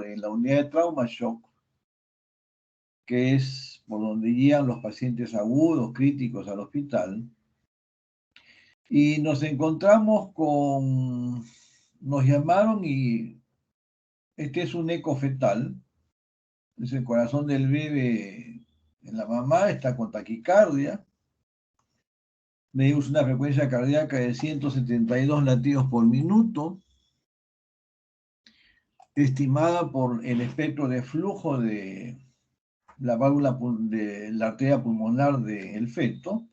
en la unidad de trauma shock, que es por donde llegan los pacientes agudos, críticos al hospital, y nos encontramos con, nos llamaron y este es un eco fetal, es el corazón del bebé en la mamá, está con taquicardia, medimos una frecuencia cardíaca de 172 latidos por minuto, estimada por el espectro de flujo de la válvula de la arteria pulmonar del feto,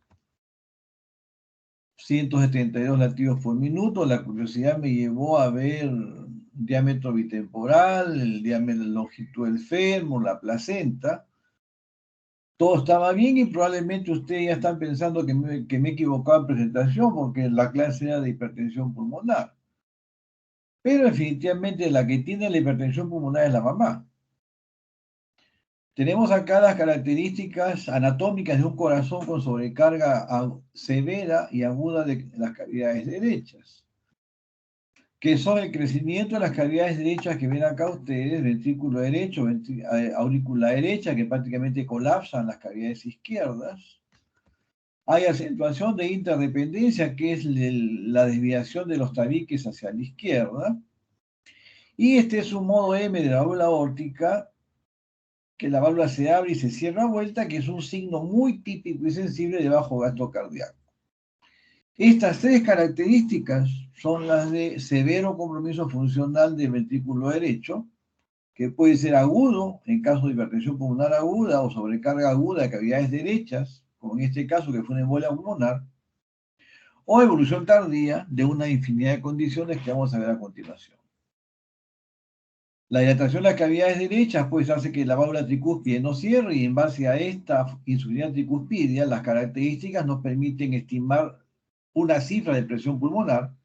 172 latidos por minuto. La curiosidad me llevó a ver diámetro bitemporal, el diámetro, la longitud del fémur, la placenta. Todo estaba bien y probablemente ustedes ya están pensando que me he equivocado en presentación porque la clase era de hipertensión pulmonar. Pero definitivamente la que tiene la hipertensión pulmonar es la mamá. Tenemos acá las características anatómicas de un corazón con sobrecarga severa y aguda de las cavidades derechas, que son el crecimiento de las cavidades derechas que ven acá ustedes, ventrículo derecho, aurícula derecha, que prácticamente colapsan las cavidades izquierdas. Hay acentuación de interdependencia, que es la desviación de los tabiques hacia la izquierda. Y este es un modo M de la válvula aórtica, que la válvula se abre y se cierra a vuelta, que es un signo muy típico y sensible de bajo gasto cardíaco. Estas tres características son las de severo compromiso funcional del ventrículo derecho, que puede ser agudo en caso de hipertensión pulmonar aguda o sobrecarga aguda de cavidades derechas, como en este caso que fue una embolia pulmonar, o evolución tardía de una infinidad de condiciones que vamos a ver a continuación. La dilatación de las cavidades derechas pues hace que la válvula tricúspide no cierre y en base a esta insuficiencia tricuspidia las características nos permiten estimar una cifra de presión pulmonar.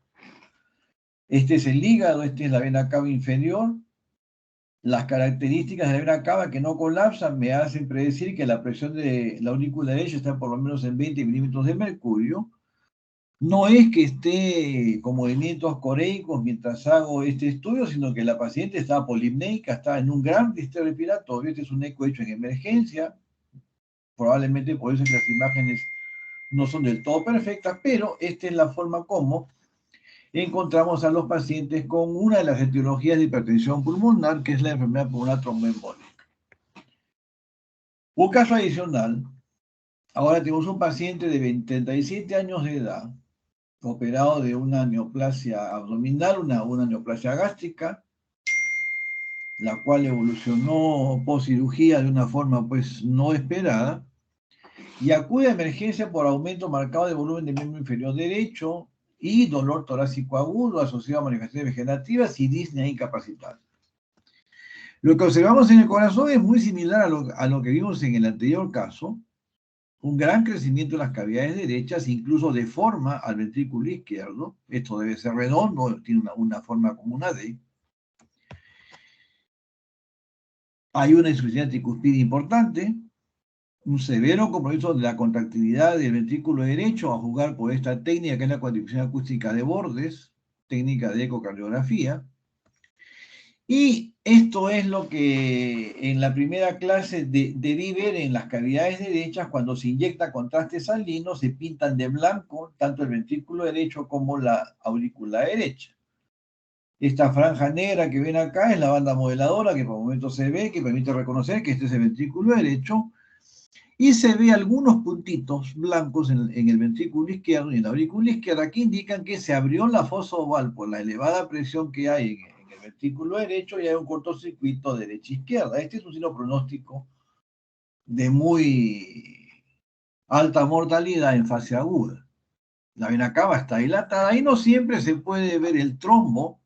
Este es el hígado, este es la vena cava inferior. Las características de la vena cava que no colapsan me hacen predecir que la presión de la aurícula derecha está por lo menos en 20 milímetros de mercurio. No es que esté con movimientos coreicos mientras hago este estudio, sino que la paciente estaba polipneica, estaba en un gran distrés respiratorio. Este es un eco hecho en emergencia. Probablemente por eso que las imágenes no son del todo perfectas, pero esta es la forma como encontramos a los pacientes con una de las etiologías de hipertensión pulmonar, que es la enfermedad pulmonar tromboembólica. Un caso adicional, ahora tenemos un paciente de 37 años de edad, operado de una neoplasia abdominal, una neoplasia gástrica, la cual evolucionó post cirugía de una forma pues no esperada, y acude a emergencia por aumento marcado de volumen del miembro inferior derecho y dolor torácico agudo asociado a manifestaciones vegetativas y disnea incapacitante. Lo que observamos en el corazón es muy similar a lo que vimos en el anterior caso, un gran crecimiento de las cavidades derechas, incluso deforma al ventrículo izquierdo. Esto debe ser redondo, tiene una forma como una D. Hay una insuficiencia tricuspide importante, un severo compromiso de la contractilidad del ventrículo derecho a jugar por esta técnica que es la cuantificación acústica de bordes, técnica de ecocardiografía. Y esto es lo que en la primera clase debí ver en las cavidades derechas. Cuando se inyecta contraste salino, se pintan de blanco tanto el ventrículo derecho como la aurícula derecha. Esta franja negra que ven acá es la banda modeladora que por momentos se ve, que permite reconocer que este es el ventrículo derecho, y se ve algunos puntitos blancos en el ventrículo izquierdo y en la aurícula izquierda que indican que se abrió la fosa oval por la elevada presión que hay en el ventrículo derecho y hay un cortocircuito derecha-izquierda. Este es un signo pronóstico de muy alta mortalidad en fase aguda. La vena cava está dilatada y no siempre se puede ver el trombo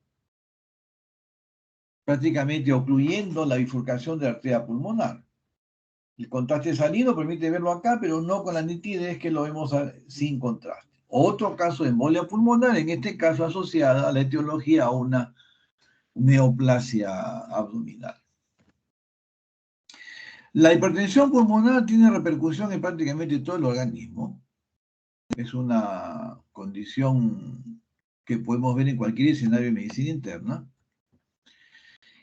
prácticamente ocluyendo la bifurcación de la arteria pulmonar. El contraste salino permite verlo acá, pero no con la nitidez que lo vemos sin contraste. Otro caso de embolia pulmonar, en este caso asociada a la etiología a una neoplasia abdominal. La hipertensión pulmonar tiene repercusión en prácticamente todo el organismo. Es una condición que podemos ver en cualquier escenario de medicina interna.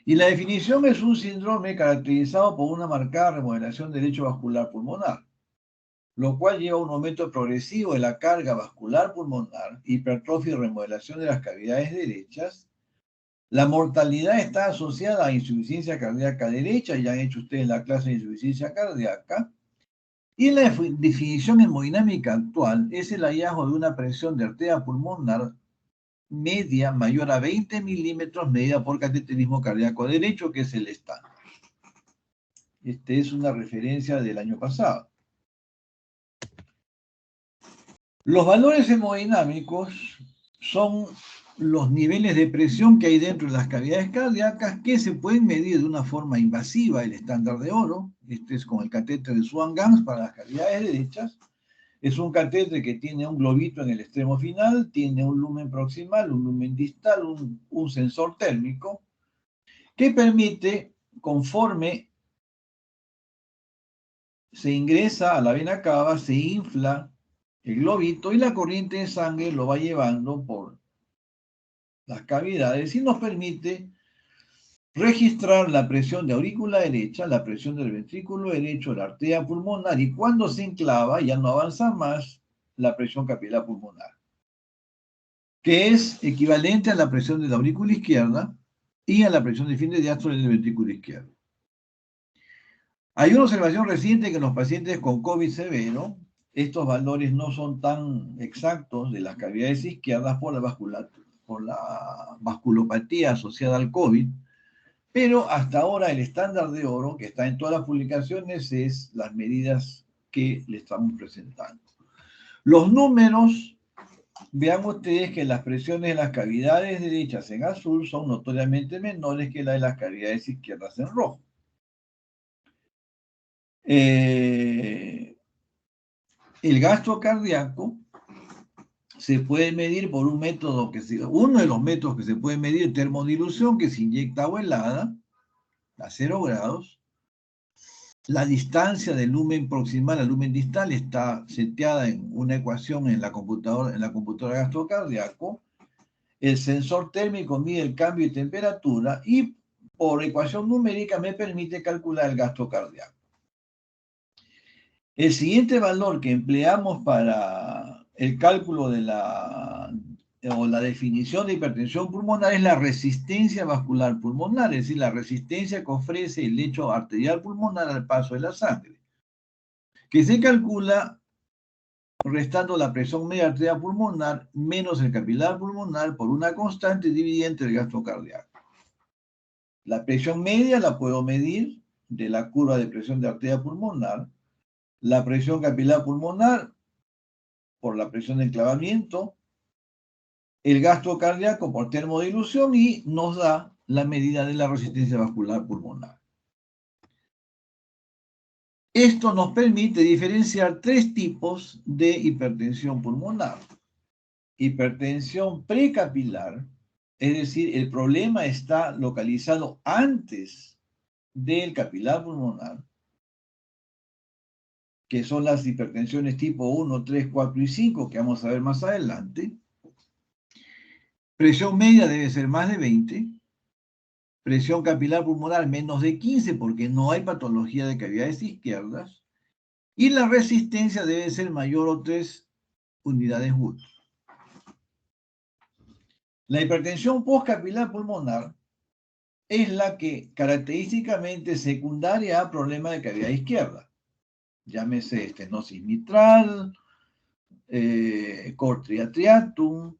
Y la definición es un síndrome caracterizado por una marcada remodelación del lecho vascular pulmonar, lo cual lleva a un aumento progresivo de la carga vascular pulmonar, hipertrofia y remodelación de las cavidades derechas. La mortalidad está asociada a insuficiencia cardíaca derecha, ya han hecho ustedes la clase de insuficiencia cardíaca. Y la definición hemodinámica actual es el hallazgo de una presión de arteria pulmonar media mayor a 20 milímetros medida por cateterismo cardíaco derecho, que es el estándar. Esta es una referencia del año pasado. Los valores hemodinámicos son los niveles de presión que hay dentro de las cavidades cardíacas que se pueden medir de una forma invasiva, el estándar de oro. Este es con el catéter de Swan-Ganz para las cavidades derechas. Es un catéter que tiene un globito en el extremo final, tiene un lumen proximal, un lumen distal, un sensor térmico, que permite, conforme se ingresa a la vena cava, se infla el globito y la corriente de sangre lo va llevando por las cavidades y nos permite registrar la presión de aurícula derecha, la presión del ventrículo derecho, la arteria pulmonar y cuando se enclava, ya no avanza más, la presión capilar pulmonar, que es equivalente a la presión de la aurícula izquierda y a la presión de fin de diástole del ventrículo izquierdo. Hay una observación reciente que en los pacientes con COVID severo, estos valores no son tan exactos de las cavidades izquierdas por la vasculopatía asociada al COVID, pero hasta ahora el estándar de oro, que está en todas las publicaciones, es las medidas que le estamos presentando. Los números, vean ustedes que las presiones de las cavidades derechas en azul son notoriamente menores que las de las cavidades izquierdas en rojo. El gasto cardíaco se puede medir por un método uno de los métodos que se puede medir, termodilución, que se inyecta agua helada a 0 grados. La distancia del lumen proximal al lumen distal está seteada en una ecuación en la computadora de gasto cardíaco. El sensor térmico mide el cambio de temperatura y por ecuación numérica me permite calcular el gasto cardíaco. El siguiente valor que empleamos para el cálculo de la definición de hipertensión pulmonar es la resistencia vascular pulmonar, es decir, la resistencia que ofrece el lecho arterial pulmonar al paso de la sangre, que se calcula restando la presión media arterial pulmonar menos el capilar pulmonar por una constante dividente del gasto cardíaco. La presión media la puedo medir de la curva de presión de arteria pulmonar, la presión capilar pulmonar por la presión de enclavamiento, el gasto cardíaco por termodilución y nos da la medida de la resistencia vascular pulmonar. Esto nos permite diferenciar 3 tipos de hipertensión pulmonar. Hipertensión precapilar, es decir, el problema está localizado antes del capilar pulmonar, que son las hipertensiones tipo 1, 3, 4 y 5, que vamos a ver más adelante. Presión media debe ser más de 20. Presión capilar pulmonar menos de 15, porque no hay patología de cavidades izquierdas. Y la resistencia debe ser mayor a 3 unidades Wood. La hipertensión postcapilar pulmonar es la que característicamente secundaria a problema de cavidad izquierda. Llámese estenosis mitral, cor triatriatum,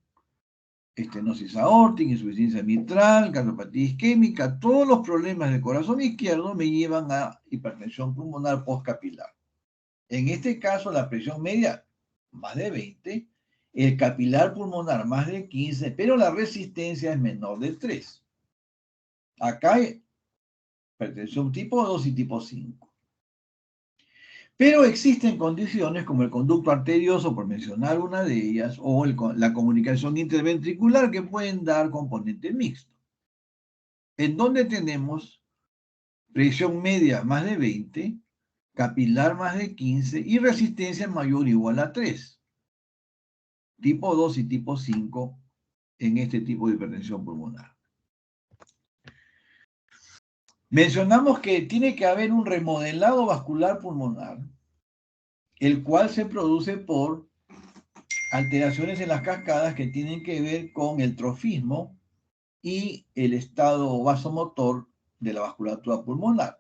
estenosis aórtica, insuficiencia mitral, cardiopatía isquémica. Todos los problemas del corazón izquierdo me llevan a hipertensión pulmonar postcapilar. En este caso, la presión media más de 20, el capilar pulmonar más de 15, pero la resistencia es menor de 3. Acá hay hipertensión tipo 2 y tipo 5. Pero existen condiciones como el conducto arterioso, por mencionar una de ellas, o la comunicación interventricular que pueden dar componente mixto, en donde tenemos presión media más de 20, capilar más de 15 y resistencia mayor o igual a 3. Tipo 2 y tipo 5 en este tipo de hipertensión pulmonar. Mencionamos que tiene que haber un remodelado vascular pulmonar, el cual se produce por alteraciones en las cascadas que tienen que ver con el trofismo y el estado vasomotor de la vasculatura pulmonar.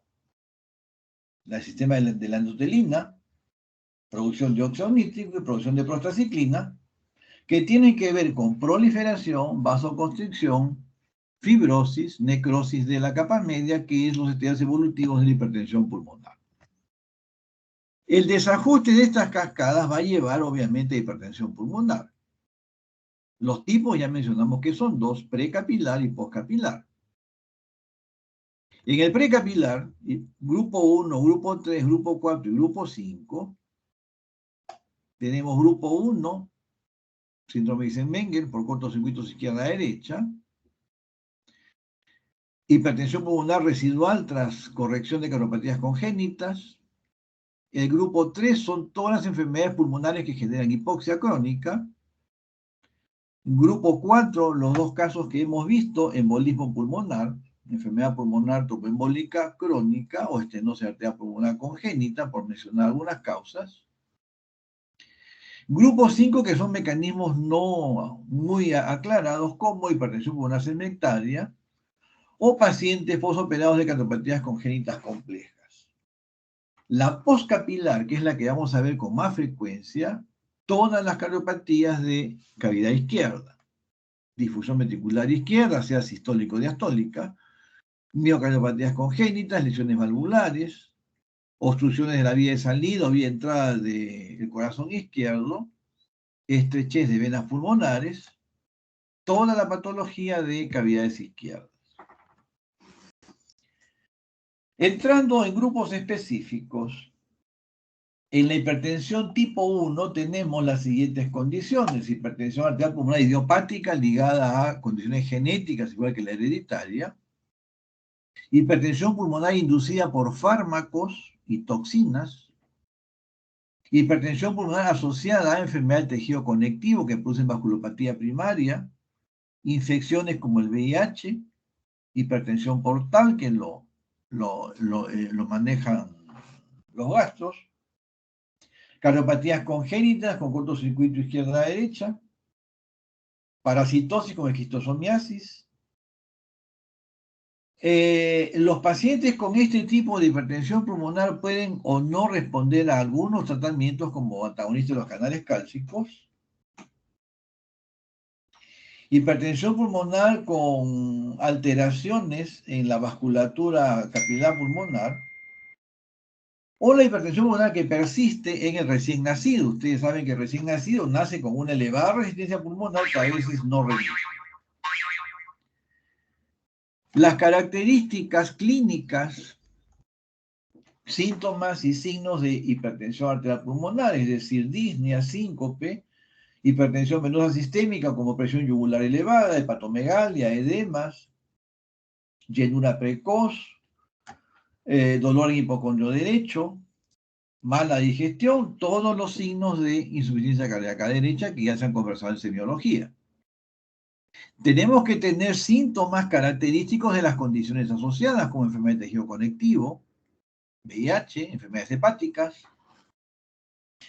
El sistema de la endotelina, producción de óxido nítrico y producción de prostaciclina, que tienen que ver con proliferación, vasoconstricción, fibrosis, necrosis de la capa media, que es los estados evolutivos de la hipertensión pulmonar. El desajuste de estas cascadas va a llevar, obviamente, a hipertensión pulmonar. Los tipos ya mencionamos que son dos, precapilar y postcapilar. En el precapilar, grupo 1, grupo 3, grupo 4 y grupo 5, tenemos grupo 1, síndrome de Eisenmenger por cortocircuitos izquierda-derecha, hipertensión pulmonar residual tras corrección de cardiopatías congénitas. El grupo 3 son todas las enfermedades pulmonares que generan hipoxia crónica. Grupo 4, los dos casos que hemos visto, embolismo pulmonar, enfermedad pulmonar tromboembólica crónica o estenosis arterial pulmonar congénita, por mencionar algunas causas. Grupo 5, que son mecanismos no muy aclarados, como hipertensión pulmonar segmentaria o pacientes posoperados de cardiopatías congénitas complejas. La postcapilar, que es la que vamos a ver con más frecuencia, todas las cardiopatías de cavidad izquierda, difusión ventricular izquierda, sea sistólica o diastólica, miocardiopatías congénitas, lesiones valvulares, obstrucciones de la vía de salida o vía de entrada del corazón izquierdo, estrechez de venas pulmonares, toda la patología de cavidades izquierdas. Entrando en grupos específicos, en la hipertensión tipo 1 tenemos las siguientes condiciones: hipertensión arterial pulmonar idiopática ligada a condiciones genéticas igual que la hereditaria, hipertensión pulmonar inducida por fármacos y toxinas, hipertensión pulmonar asociada a enfermedad del tejido conectivo que producen vasculopatía primaria, infecciones como el VIH, hipertensión portal que lo manejan los gastros, cardiopatías congénitas con cortocircuito izquierda-derecha, parasitosis con esquistosomiasis. Los pacientes con este tipo de hipertensión pulmonar pueden o no responder a algunos tratamientos como antagonistas de los canales cálcicos. Hipertensión pulmonar con alteraciones en la vasculatura capilar pulmonar, o la hipertensión pulmonar que persiste en el recién nacido. Ustedes saben que el recién nacido nace con una elevada resistencia pulmonar que a veces no remite. Las características clínicas, síntomas y signos de hipertensión arterial pulmonar, es decir, disnea, síncope, hipertensión venosa sistémica como presión yugular elevada, hepatomegalia, edemas, llenura precoz, dolor en hipocondrio derecho, mala digestión, todos los signos de insuficiencia cardíaca derecha que ya se han conversado en semiología. Tenemos que tener síntomas característicos de las condiciones asociadas, como enfermedad de tejido conectivo, VIH, enfermedades hepáticas.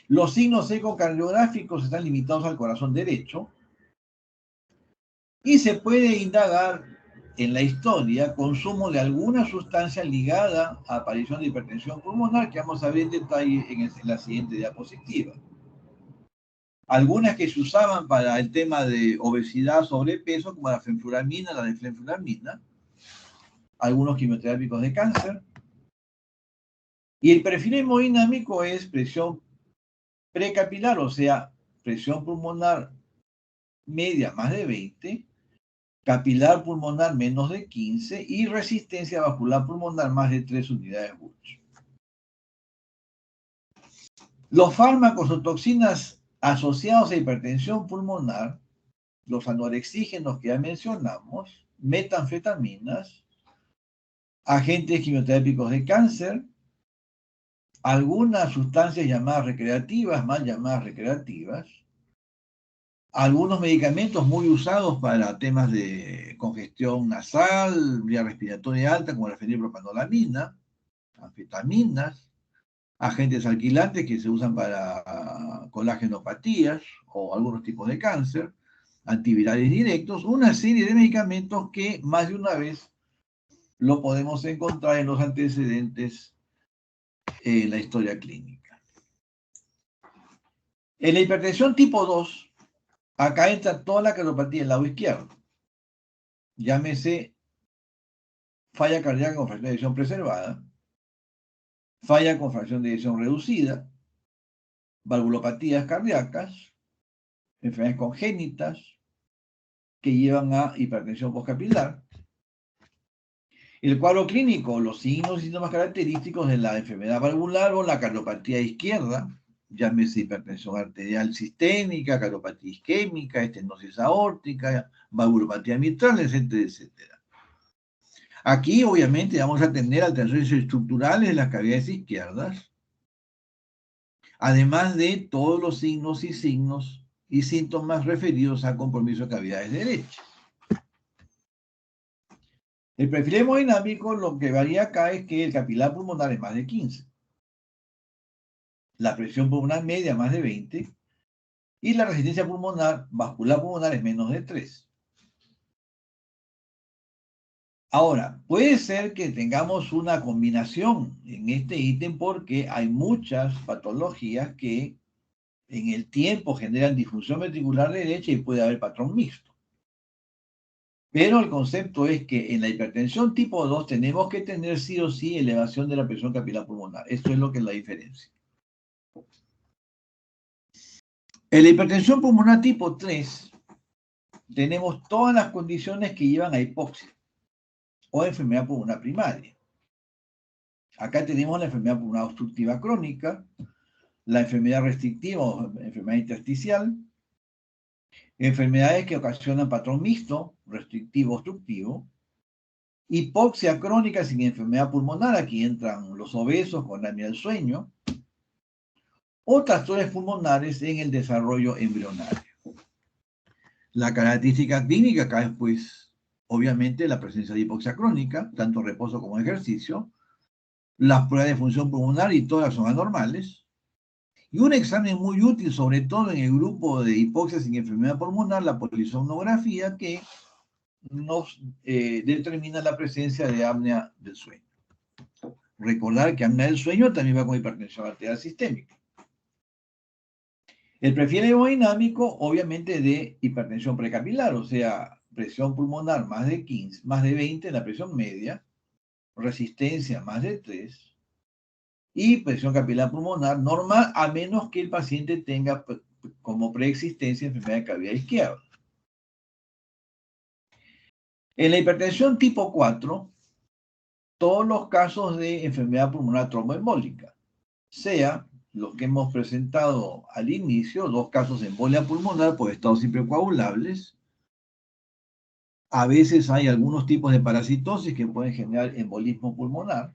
Los signos ecocardiográficos están limitados al corazón derecho y se puede indagar en la historia consumo de alguna sustancia ligada a aparición de hipertensión pulmonar, que vamos a ver en detalle en la siguiente diapositiva. Algunas que se usaban para el tema de obesidad, sobrepeso, como la fenfluramina, la defenfluramina, algunos quimioterápicos de cáncer. Y el perfil hemodinámico es presión precapilar, o sea, presión pulmonar media más de 20, capilar pulmonar menos de 15 y resistencia vascular pulmonar más de 3 unidades Buch. Los fármacos o toxinas asociados a hipertensión pulmonar, los anorexígenos que ya mencionamos, metanfetaminas, agentes quimioterápicos de cáncer, algunas sustancias llamadas recreativas, mal llamadas recreativas, Algunos medicamentos muy usados para temas de congestión nasal, vía respiratoria alta, como la fenilpropanolamina, anfetaminas, agentes alquilantes que se usan para colágenopatías o algunos tipos de cáncer, antivirales directos, una serie de medicamentos que más de una vez lo podemos encontrar en los antecedentes en la historia clínica. En la hipertensión tipo 2, acá entra toda la cardiopatía del lado izquierdo. Llámese falla cardíaca con fracción de eyección preservada, falla con fracción de eyección reducida, valvulopatías cardíacas, enfermedades congénitas que llevan a hipertensión postcapilar. El cuadro clínico, los signos y síntomas característicos de la enfermedad valvular o la cardiopatía izquierda, llámese hipertensión arterial sistémica, cardiopatía isquémica, estenosis aórtica, valvulopatía mitral, etcétera, etcétera. Aquí, obviamente, vamos a tener alteraciones estructurales de las cavidades izquierdas, además de todos los signos y síntomas referidos a compromiso de cavidades derechas. El perfil hemodinámico, lo que varía acá es que el capilar pulmonar es más de 15, la presión pulmonar media más de 20 y la resistencia pulmonar, vascular pulmonar es menos de 3. Ahora, puede ser que tengamos una combinación en este ítem porque hay muchas patologías que en el tiempo generan disfunción ventricular derecha y puede haber patrón mixto. Pero el concepto es que en la hipertensión tipo 2 tenemos que tener sí o sí elevación de la presión capilar pulmonar. Esto es lo que es la diferencia. En la hipertensión pulmonar tipo 3 tenemos todas las condiciones que llevan a hipoxia o enfermedad pulmonar primaria. Acá tenemos la enfermedad pulmonar obstructiva crónica, la enfermedad restrictiva o enfermedad intersticial, enfermedades que ocasionan patrón mixto, restrictivo-obstructivo, hipoxia crónica sin enfermedad pulmonar, aquí entran los obesos con apnea del sueño, o trastornos pulmonares en el desarrollo embrionario. La característica clínica acá es, pues, obviamente la presencia de hipoxia crónica, tanto reposo como ejercicio, las pruebas de función pulmonar y todas son anormales, y un examen muy útil, sobre todo en el grupo de hipoxia sin enfermedad pulmonar, la polisomnografía, que nos determina la presencia de apnea del sueño. Recordar que apnea del sueño también va con hipertensión arterial sistémica. El perfil hemodinámico, obviamente, de hipertensión precapilar, o sea, presión pulmonar más de 15, más de 20 en la presión media, resistencia más de 3 y presión capilar pulmonar normal, a menos que el paciente tenga como preexistencia enfermedad de cavidad izquierda. En la hipertensión tipo 4, todos los casos de enfermedad pulmonar tromboembólica, sea lo que hemos presentado al inicio, 2 casos de embolia pulmonar por estados hipercoagulables. A veces hay algunos tipos de parasitosis que pueden generar embolismo pulmonar.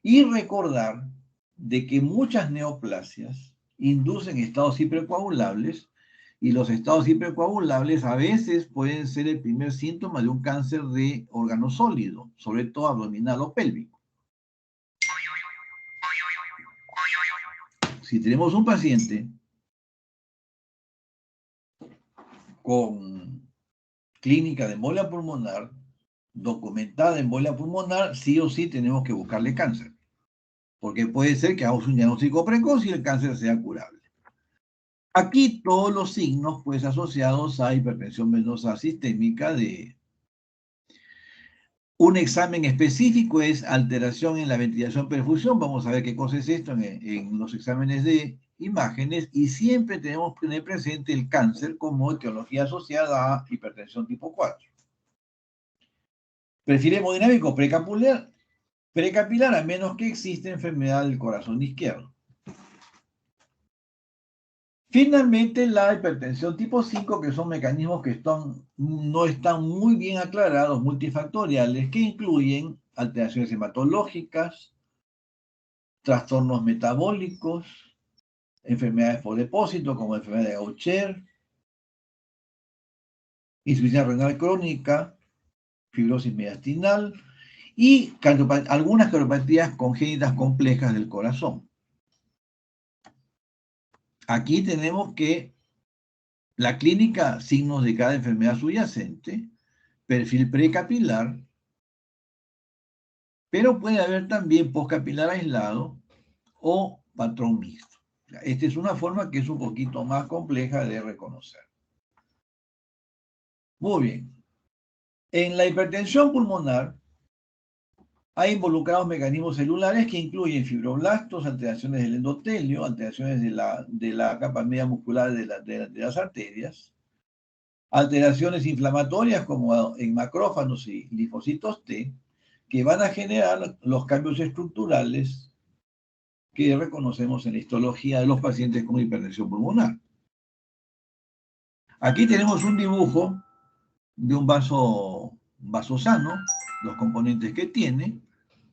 Y recordar de que muchas neoplasias inducen estados hipercoagulables y los estados hipercoagulables a veces pueden ser el primer síntoma de un cáncer de órgano sólido, sobre todo abdominal o pélvico. Si tenemos un paciente con clínica de embolia pulmonar, documentada de embolia pulmonar, sí o sí tenemos que buscarle cáncer, porque puede ser que hagamos un diagnóstico precoz y el cáncer sea curable. Aquí todos los signos pues asociados a hipertensión venosa sistémica de un examen específico es alteración en la ventilación-perfusión. Vamos a ver qué cosa es esto en los exámenes de imágenes y siempre tenemos que tener presente el cáncer como etiología asociada a hipertensión tipo 4. Perfil hemodinámico precapilar a menos que exista enfermedad del corazón izquierdo. Finalmente, la hipertensión tipo 5, que son mecanismos que no están muy bien aclarados, multifactoriales, que incluyen alteraciones hematológicas, trastornos metabólicos, enfermedades por depósito, como enfermedad de Gaucher, insuficiencia renal crónica, fibrosis mediastinal y algunas cardiopatías congénitas complejas del corazón. Aquí tenemos que la clínica, signos de cada enfermedad subyacente, perfil precapilar, pero puede haber también postcapilar aislado o patrón mixto. Esta es una forma que es un poquito más compleja de reconocer. Muy bien. En la hipertensión pulmonar hay involucrados mecanismos celulares que incluyen fibroblastos, alteraciones del endotelio, alteraciones de la capa media muscular de las arterias, alteraciones inflamatorias como en macrófagos y linfocitos T, que van a generar los cambios estructurales que reconocemos en la histología de los pacientes con hipertensión pulmonar. Aquí tenemos un dibujo de un vaso sano, los componentes que tiene,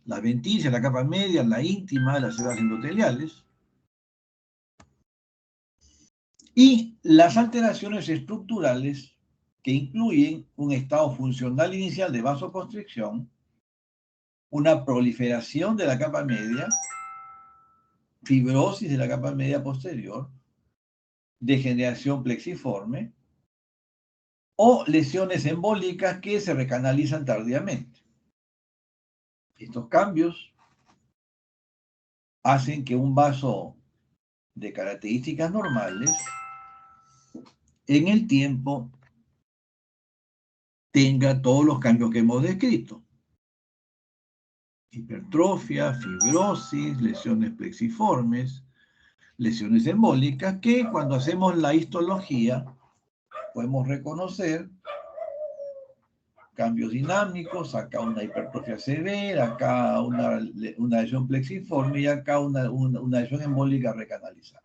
la venticia, la capa media, la íntima, las células endoteliales, y las alteraciones estructurales que incluyen un estado funcional inicial de vasoconstricción, una proliferación de la capa media, fibrosis de la capa media posterior, degeneración plexiforme o lesiones embólicas que se recanalizan tardíamente. Estos cambios hacen que un vaso de características normales en el tiempo tenga todos los cambios que hemos descrito. Hipertrofia, fibrosis, lesiones plexiformes, lesiones embólicas, que cuando hacemos la histología podemos reconocer cambios dinámicos, acá una hipertrofia severa, acá una lesión plexiforme y acá una lesión embólica recanalizada.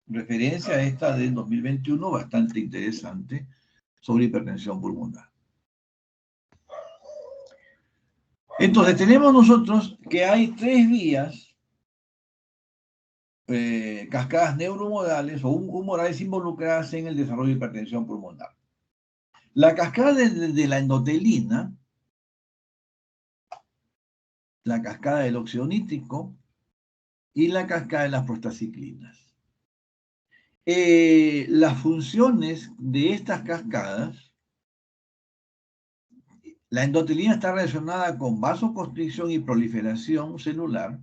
Referencia a esta del 2021 bastante interesante sobre hipertensión pulmonar. Entonces tenemos nosotros que hay tres vías, cascadas neuromodales o humorales involucradas en el desarrollo de hipertensión pulmonar. La cascada de la endotelina, la cascada del óxido nítrico y la cascada de las prostaciclinas. Las funciones de estas cascadas, la endotelina está relacionada con vasoconstricción y proliferación celular,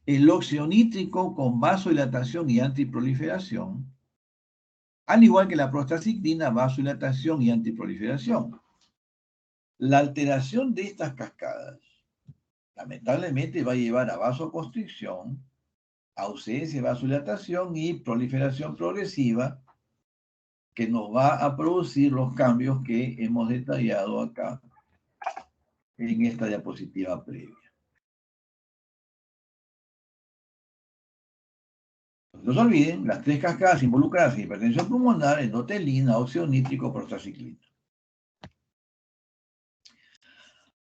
el óxido nítrico con vasodilatación y antiproliferación, al igual que la prostaciclina, vasodilatación y antiproliferación. La alteración de estas cascadas, lamentablemente, va a llevar a vasoconstricción, ausencia de vasodilatación y proliferación progresiva, que nos va a producir los cambios que hemos detallado acá en esta diapositiva previa. No se olviden, las tres cascadas involucradas en hipertensión pulmonar, endotelina, óxido nítrico, prostaciclina.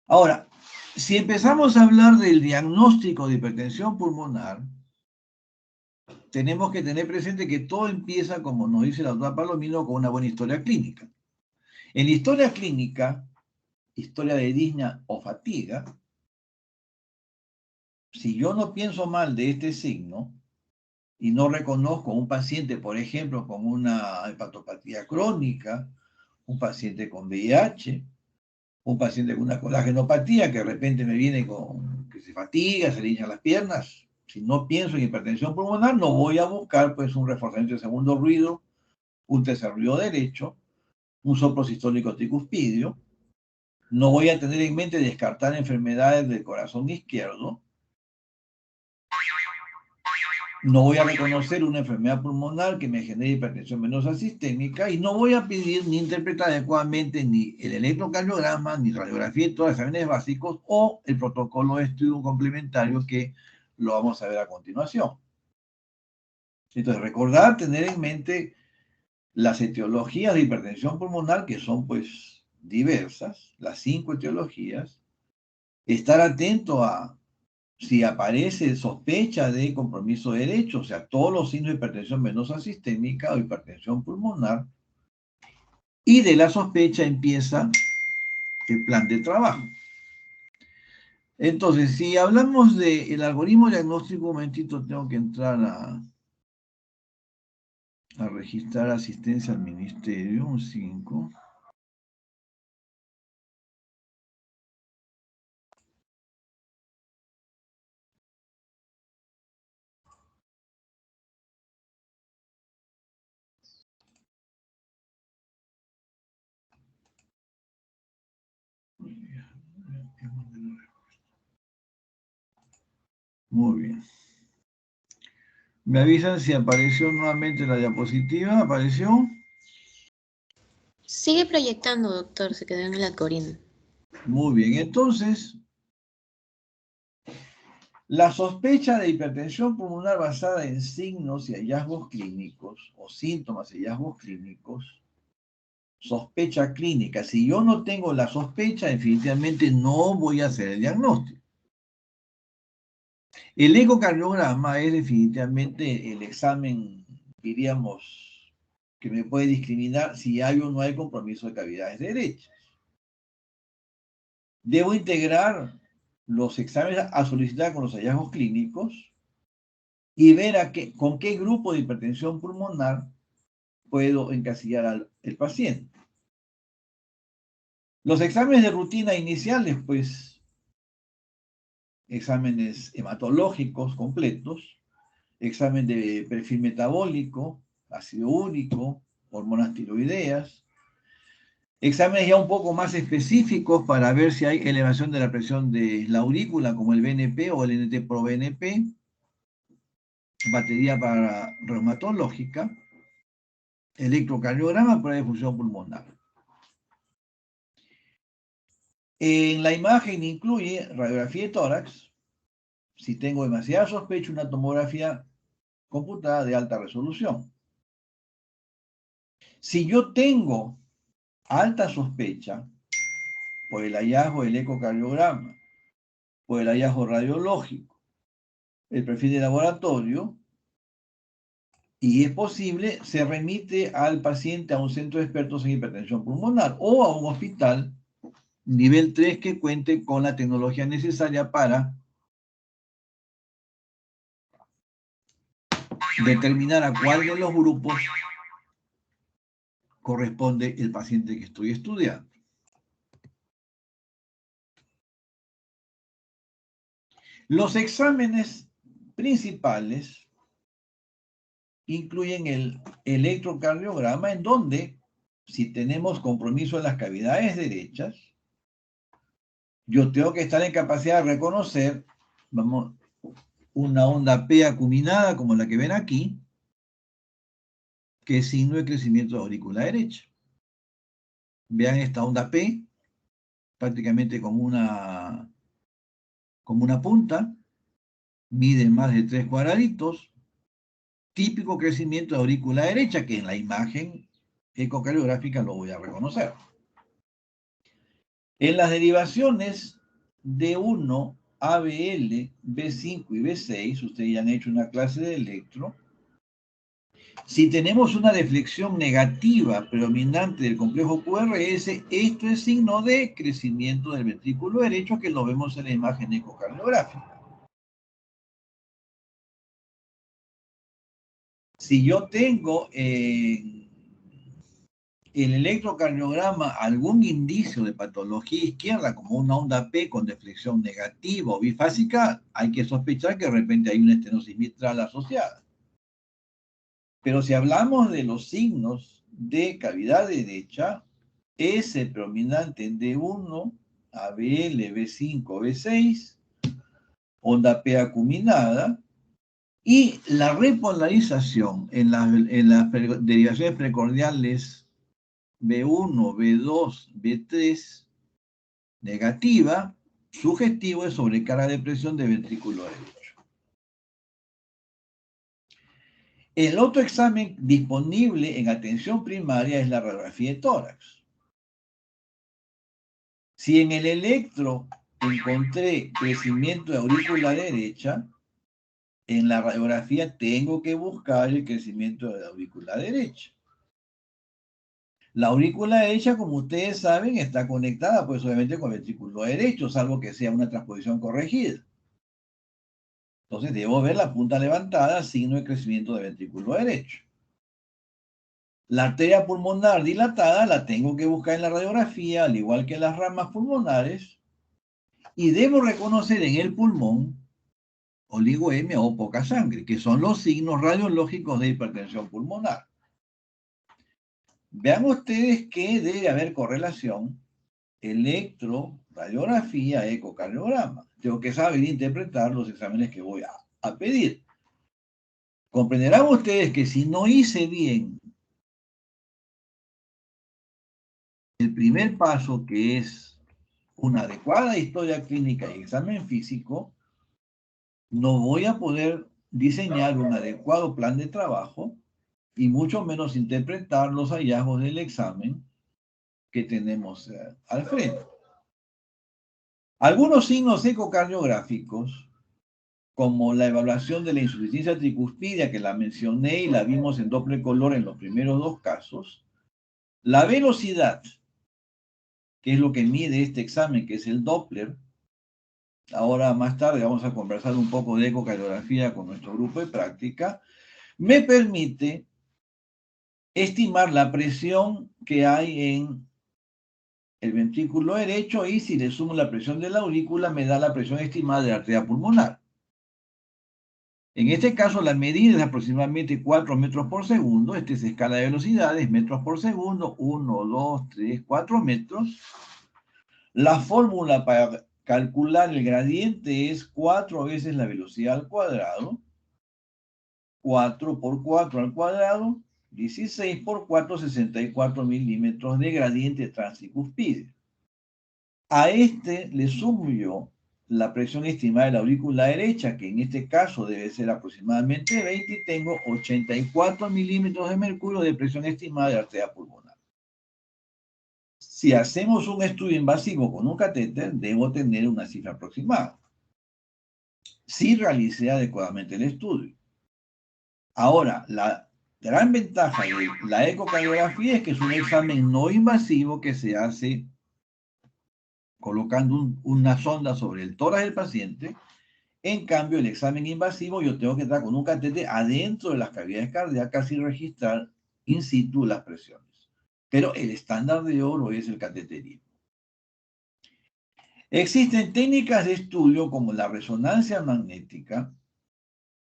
Ahora, si empezamos a hablar del diagnóstico de hipertensión pulmonar, tenemos que tener presente que todo empieza, como nos dice la doctora Palomino, con una buena historia clínica. En la historia clínica, historia de disnea o fatiga, si yo no pienso mal de este signo y no reconozco a un paciente, por ejemplo, con una hepatopatía crónica, un paciente con VIH, un paciente con una colágenopatía que de repente me viene con que se fatiga, se le hinchan las piernas, si no pienso en hipertensión pulmonar, no voy a buscar pues un reforzamiento de segundo ruido, un tercer ruido derecho, un soplo sistólico tricuspidio. No voy a tener en mente descartar enfermedades del corazón izquierdo. No voy a reconocer una enfermedad pulmonar que me genere hipertensión venosa sistémica y no voy a pedir ni interpretar adecuadamente ni el electrocardiograma, ni radiografía y todos los exámenes básicos o el protocolo de estudio complementario que lo vamos a ver a continuación. Entonces, recordar, tener en mente las etiologías de hipertensión pulmonar, que son pues diversas, las 5 etiologías, estar atento a si aparece sospecha de compromiso de derecho, o sea, todos los signos de hipertensión venosa sistémica o hipertensión pulmonar, y de la sospecha empieza el plan de trabajo. Entonces, si hablamos del algoritmo diagnóstico, un momentito, tengo que entrar a registrar asistencia al ministerio, un 5. Muy bien. Me avisan si apareció nuevamente la diapositiva. ¿Apareció? Sigue proyectando, doctor, se quedó en el algoritmo. Muy bien, entonces, la sospecha de hipertensión pulmonar basada en signos y hallazgos clínicos, o síntomas y hallazgos clínicos, sospecha clínica. Si yo no tengo la sospecha, definitivamente no voy a hacer el diagnóstico. El ecocardiograma es definitivamente el examen, diríamos, que me puede discriminar si hay o no hay compromiso de cavidades derechas. Debo integrar los exámenes a solicitar con los hallazgos clínicos y ver con qué grupo de hipertensión pulmonar puedo encasillar al paciente. Los exámenes de rutina iniciales, pues, exámenes hematológicos completos, examen de perfil metabólico, ácido úrico, hormonas tiroideas, exámenes ya un poco más específicos para ver si hay elevación de la presión de la aurícula, como el BNP o el NT-proBNP, batería para reumatológica, electrocardiograma, prueba de función pulmonar. En la imagen incluye radiografía de tórax, si tengo demasiada sospecha, una tomografía computada de alta resolución. Si yo tengo alta sospecha por el hallazgo del ecocardiograma, por el hallazgo radiológico, el perfil de laboratorio, y es posible, se remite al paciente a un centro de expertos en hipertensión pulmonar o a un hospital nivel 3 que cuente con la tecnología necesaria para determinar a cuál de los grupos corresponde el paciente que estoy estudiando. Los exámenes principales incluyen el electrocardiograma, en donde, si tenemos compromiso en las cavidades derechas, yo tengo que estar en capacidad de reconocer, vamos, una onda P acuminada, como la que ven aquí, que es signo de crecimiento de la aurícula derecha. Vean esta onda P, prácticamente como una punta, mide más de 3 cuadraditos, típico crecimiento de aurícula derecha, que en la imagen ecocardiográfica lo voy a reconocer. En las derivaciones D1, ABL, B5 y B6, ustedes ya han hecho una clase de electro. Si tenemos una deflexión negativa predominante del complejo QRS, esto es signo de crecimiento del ventrículo derecho, que lo vemos en la imagen ecocardiográfica. Si yo tengo en el electrocardiograma algún indicio de patología izquierda, como una onda P con deflexión negativa o bifásica, hay que sospechar que de repente hay una estenosis mitral asociada. Pero si hablamos de los signos de cavidad derecha, S predominante en D1, ABL, B5, B6, onda P acuminada, y la repolarización en las derivaciones precordiales B1, B2, B3, negativa, sugestivo de sobrecarga de presión de ventrículo derecho. El otro examen disponible en atención primaria es la radiografía de tórax. Si en el electro encontré crecimiento de aurícula derecha, en la radiografía tengo que buscar el crecimiento de la aurícula derecha. La aurícula derecha, como ustedes saben, está conectada, pues obviamente, con el ventrículo derecho, salvo que sea una transposición corregida. Entonces debo ver la punta levantada, signo de crecimiento del ventrículo derecho. La arteria pulmonar dilatada la tengo que buscar en la radiografía, al igual que las ramas pulmonares, y debo reconocer en el pulmón oligoemia o poca sangre, que son los signos radiológicos de hipertensión pulmonar. Vean ustedes que debe haber correlación electroradiografía, ecocardiograma. Tengo que saber interpretar los exámenes que voy a pedir. Comprenderán ustedes que si no hice bien el primer paso, que es una adecuada historia clínica y examen físico, no voy a poder diseñar un adecuado plan de trabajo y mucho menos interpretar los hallazgos del examen que tenemos al frente. Algunos signos ecocardiográficos, como la evaluación de la insuficiencia tricuspidia, que la mencioné y la vimos en doble color en los primeros dos casos, la velocidad, que es lo que mide este examen, que es el Doppler. Ahora más tarde vamos a conversar un poco de ecocardiografía con nuestro grupo de práctica, me permite estimar la presión que hay en el ventrículo derecho y si le sumo la presión de la aurícula me da la presión estimada de la arteria pulmonar. En este caso la medida es aproximadamente 4 metros por segundo. Esta es escala de velocidades, metros por segundo, 1, 2, 3, 4 metros. La fórmula para calcular el gradiente es 4 veces la velocidad al cuadrado. 4 por 4 al cuadrado, 16 por 4, 64 milímetros de gradiente transcuspide. A este le sumo yo la presión estimada de la aurícula derecha, que en este caso debe ser aproximadamente 20, y tengo 84 milímetros de mercurio de presión estimada de arteria pulmonar. Si hacemos un estudio invasivo con un catéter, debo tener una cifra aproximada, si realicé adecuadamente el estudio. Ahora, la gran ventaja de la ecocardiografía es que es un examen no invasivo que se hace colocando una sonda sobre el tórax del paciente. En cambio, el examen invasivo yo tengo que entrar con un catéter adentro de las cavidades cardíacas y registrar in situ las presiones. Pero el estándar de oro es el cateterismo. Existen técnicas de estudio como la resonancia magnética,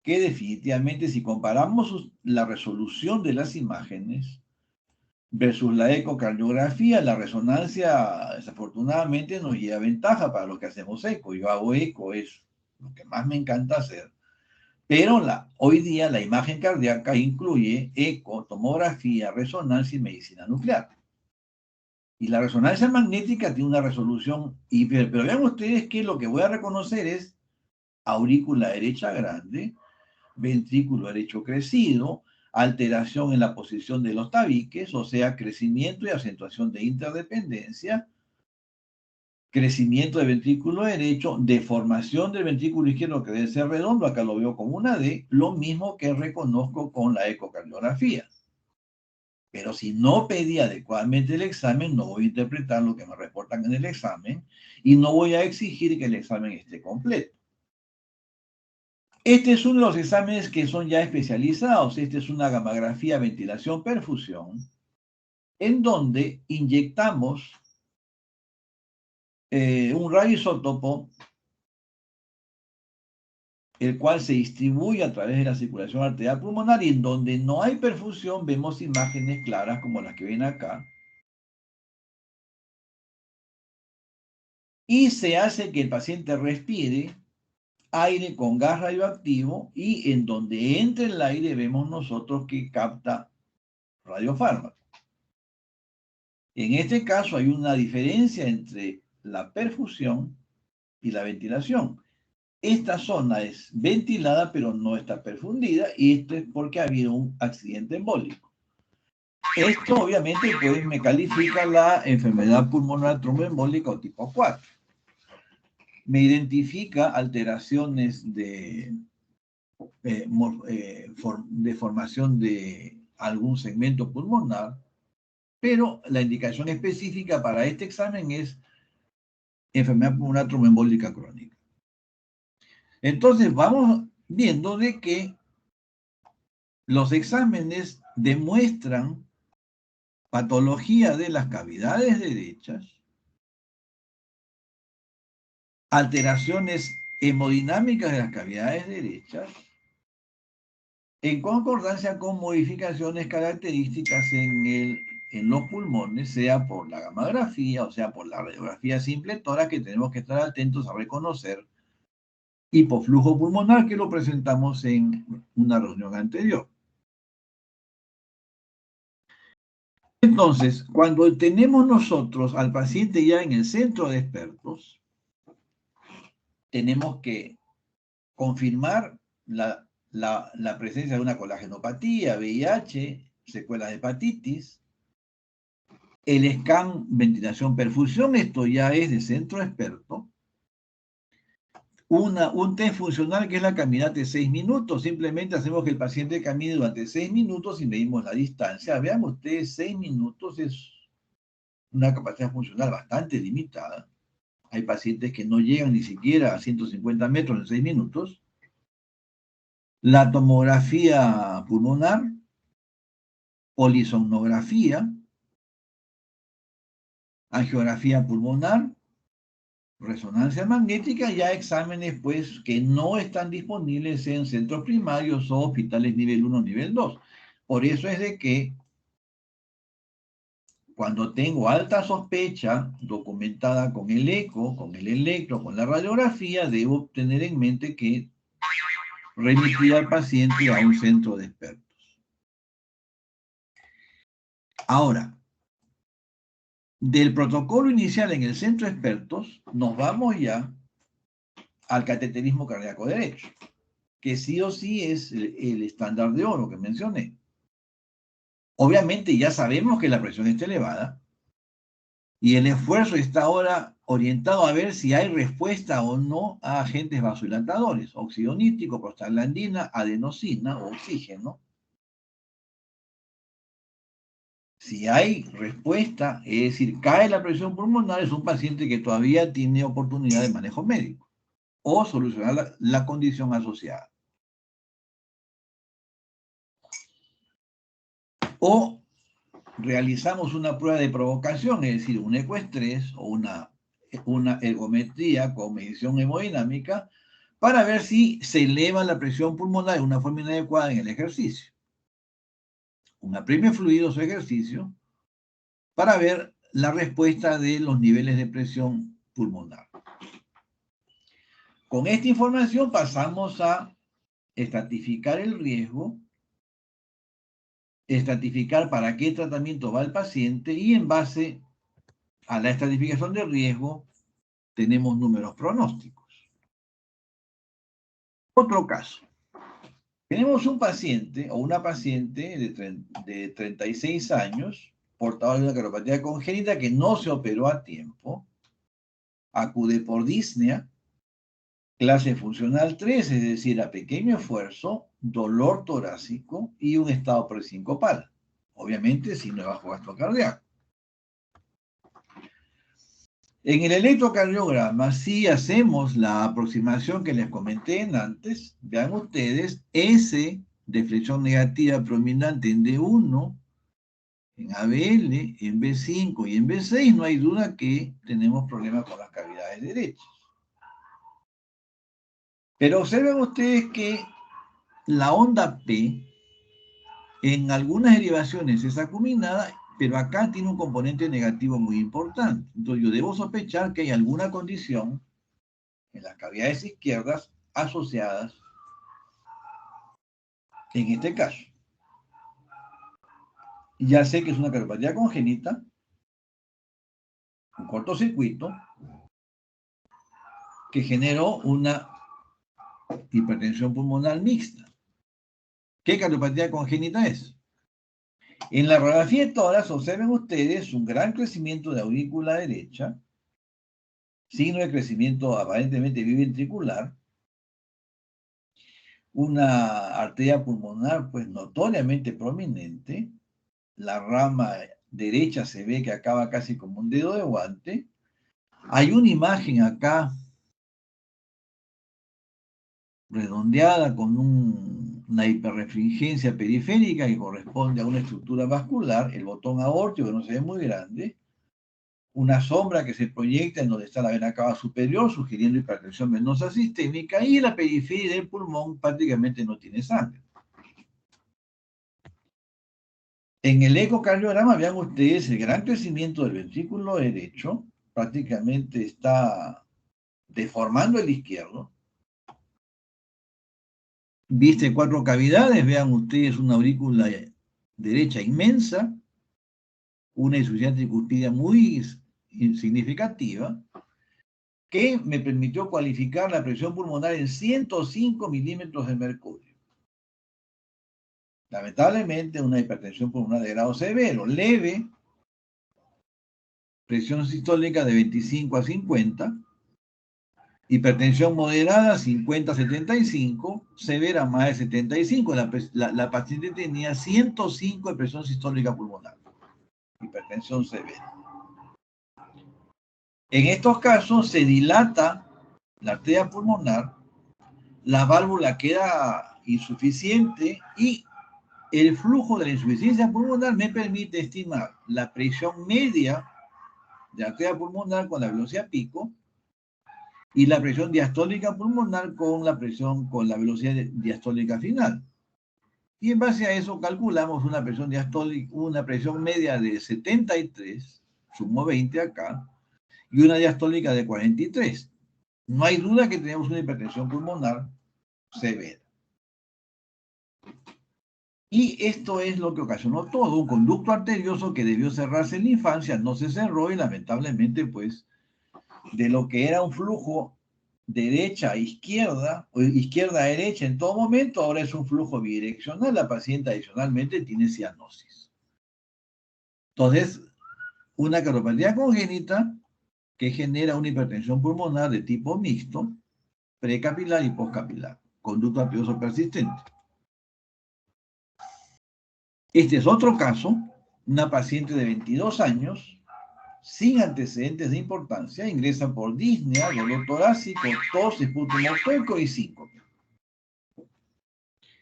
que definitivamente si comparamos la resolución de las imágenes versus la ecocardiografía, la resonancia desafortunadamente nos lleva ventaja para lo que hacemos eco. Yo hago eco, es lo que más me encanta hacer. Pero hoy día la imagen cardíaca incluye eco, tomografía, resonancia y medicina nuclear. Y la resonancia magnética tiene una resolución hiper. Pero vean ustedes que lo que voy a reconocer es aurícula derecha grande, ventrículo derecho crecido, alteración en la posición de los tabiques, o sea, crecimiento y acentuación de interdependencia, crecimiento del ventrículo derecho, deformación del ventrículo izquierdo que debe ser redondo, acá lo veo como una D, lo mismo que reconozco con la ecocardiografía. Pero si no pedí adecuadamente el examen, no voy a interpretar lo que me reportan en el examen y no voy a exigir que el examen esté completo. Este es uno de los exámenes que son ya especializados. Este es una gammagrafía, ventilación, perfusión, en donde inyectamos un radioisótopo, el cual se distribuye a través de la circulación arterial pulmonar, y en donde no hay perfusión vemos imágenes claras como las que ven acá. Y se hace que el paciente respire aire con gas radioactivo, y en donde entra el aire vemos nosotros que capta radiofármaco. En este caso hay una diferencia entre la perfusión y la ventilación. Esta zona es ventilada pero no está perfundida, y esto es porque ha habido un accidente embólico. Esto obviamente pues me califica la enfermedad pulmonar tromboembólica o tipo 4. me identifica alteraciones de formación de algún segmento pulmonar, pero la indicación específica para este examen es enfermedad pulmonar tromboembólica crónica. Entonces vamos viendo de que los exámenes demuestran patología de las cavidades derechas, alteraciones hemodinámicas de las cavidades derechas, en concordancia con modificaciones características en los pulmones, sea por la gammagrafía o sea por la radiografía simpletora, que tenemos que estar atentos a reconocer hipoflujo pulmonar, que lo presentamos en una reunión anterior. Entonces, cuando tenemos nosotros al paciente ya en el centro de expertos, tenemos que confirmar la presencia de una colagenopatía, VIH, secuelas de hepatitis, el scan, ventilación, perfusión, esto ya es de centro experto. Un test funcional que es la caminata de 6 minutos. Simplemente hacemos que el paciente camine durante 6 minutos y medimos la distancia. Vean ustedes, 6 minutos es una capacidad funcional bastante limitada. Hay pacientes que no llegan ni siquiera a 150 metros en 6 minutos. La tomografía pulmonar, polisomnografía, angiografía pulmonar, resonancia magnética, ya exámenes pues que no están disponibles en centros primarios o hospitales nivel 1, nivel 2. Por eso es de que cuando tengo alta sospecha documentada con el eco, con el electro, con la radiografía, debo tener en mente que remitir al paciente a un centro de expertos. Ahora, del protocolo inicial en el centro de expertos, nos vamos ya al cateterismo cardíaco derecho, que sí o sí es el estándar de oro que mencioné. Obviamente ya sabemos que la presión está elevada y el esfuerzo está ahora orientado a ver si hay respuesta o no a agentes vasodilatadores, óxido nítrico, prostaglandina, adenosina o oxígeno. Si hay respuesta, es decir, cae la presión pulmonar, es un paciente que todavía tiene oportunidad de manejo médico o solucionar la condición asociada. O realizamos una prueba de provocación, es decir, un ecoestrés o una ergometría con medición hemodinámica para ver si se eleva la presión pulmonar de una forma inadecuada en el ejercicio. Un apremio fluido su ejercicio para ver la respuesta de los niveles de presión pulmonar. Con esta información pasamos a estratificar el riesgo, estratificar para qué tratamiento va el paciente y en base a la estratificación de riesgo tenemos números pronósticos. Otro caso. Tenemos un paciente o una paciente de 36 años, portador de una cardiopatia congénita que no se operó a tiempo, acude por disnea, clase funcional 3, es decir, a pequeño esfuerzo, dolor torácico y un estado presincopal. Obviamente, si no es bajo gasto cardíaco. En el electrocardiograma, si hacemos la aproximación que les comenté antes, vean ustedes, S de flexión negativa predominante en D1, en ABL, en B5 y en B6, no hay duda que tenemos problemas con las cavidades derechas. Pero observen ustedes que la onda P, en algunas derivaciones es acuminada, pero acá tiene un componente negativo muy importante. Entonces yo debo sospechar que hay alguna condición en las cavidades izquierdas asociadas en este caso. Ya sé que es una cardiopatía congénita, un cortocircuito, que generó una hipertensión pulmonar mixta. ¿Qué cardiopatía congénita es? En la radiografía de tórax, observen ustedes un gran crecimiento de aurícula derecha, signo de crecimiento aparentemente biventricular, una arteria pulmonar pues notoriamente prominente, la rama derecha se ve que acaba casi como un dedo de guante. Hay una imagen acá redondeada con una hiperrefringencia periférica que corresponde a una estructura vascular, el botón aórtico que no se ve muy grande, una sombra que se proyecta en donde está la vena cava superior, sugiriendo hipertensión venosa sistémica, y la periferia del pulmón prácticamente no tiene sangre. En el ecocardiograma vean ustedes el gran crecimiento del ventrículo derecho, prácticamente está deformando el izquierdo. Viste 4 cavidades, vean ustedes una aurícula derecha inmensa, una insuficiencia tricuspidia muy significativa, que me permitió cualificar la presión pulmonar en 105 milímetros de mercurio. Lamentablemente, una hipertensión pulmonar de grado severo, leve, presión sistólica de 25 a 50, hipertensión moderada 50 a 75, severa más de 75. La paciente tenía 105 de presión sistólica pulmonar, hipertensión severa. En estos casos se dilata la arteria pulmonar, la válvula queda insuficiente y el flujo de la insuficiencia pulmonar me permite estimar la presión media de la arteria pulmonar con la velocidad pico y la presión diastólica pulmonar con la velocidad diastólica final. Y en base a eso calculamos una presión diastólica, una presión media de 73, sumo 20 acá, y una diastólica de 43. No hay duda que tenemos una hipertensión pulmonar severa. Y esto es lo que ocasionó todo, un conducto arterioso que debió cerrarse en la infancia, no se cerró y lamentablemente pues de lo que era un flujo derecha a izquierda, o izquierda a derecha en todo momento, ahora es un flujo bidireccional, la paciente adicionalmente tiene cianosis. Entonces, una cardiopatía congénita que genera una hipertensión pulmonar de tipo mixto, precapilar y postcapilar, conducto arterioso persistente. Este es otro caso, una paciente de 22 años, sin antecedentes de importancia, ingresa por disnea, dolor torácico, tos, esputo hueco y síncope.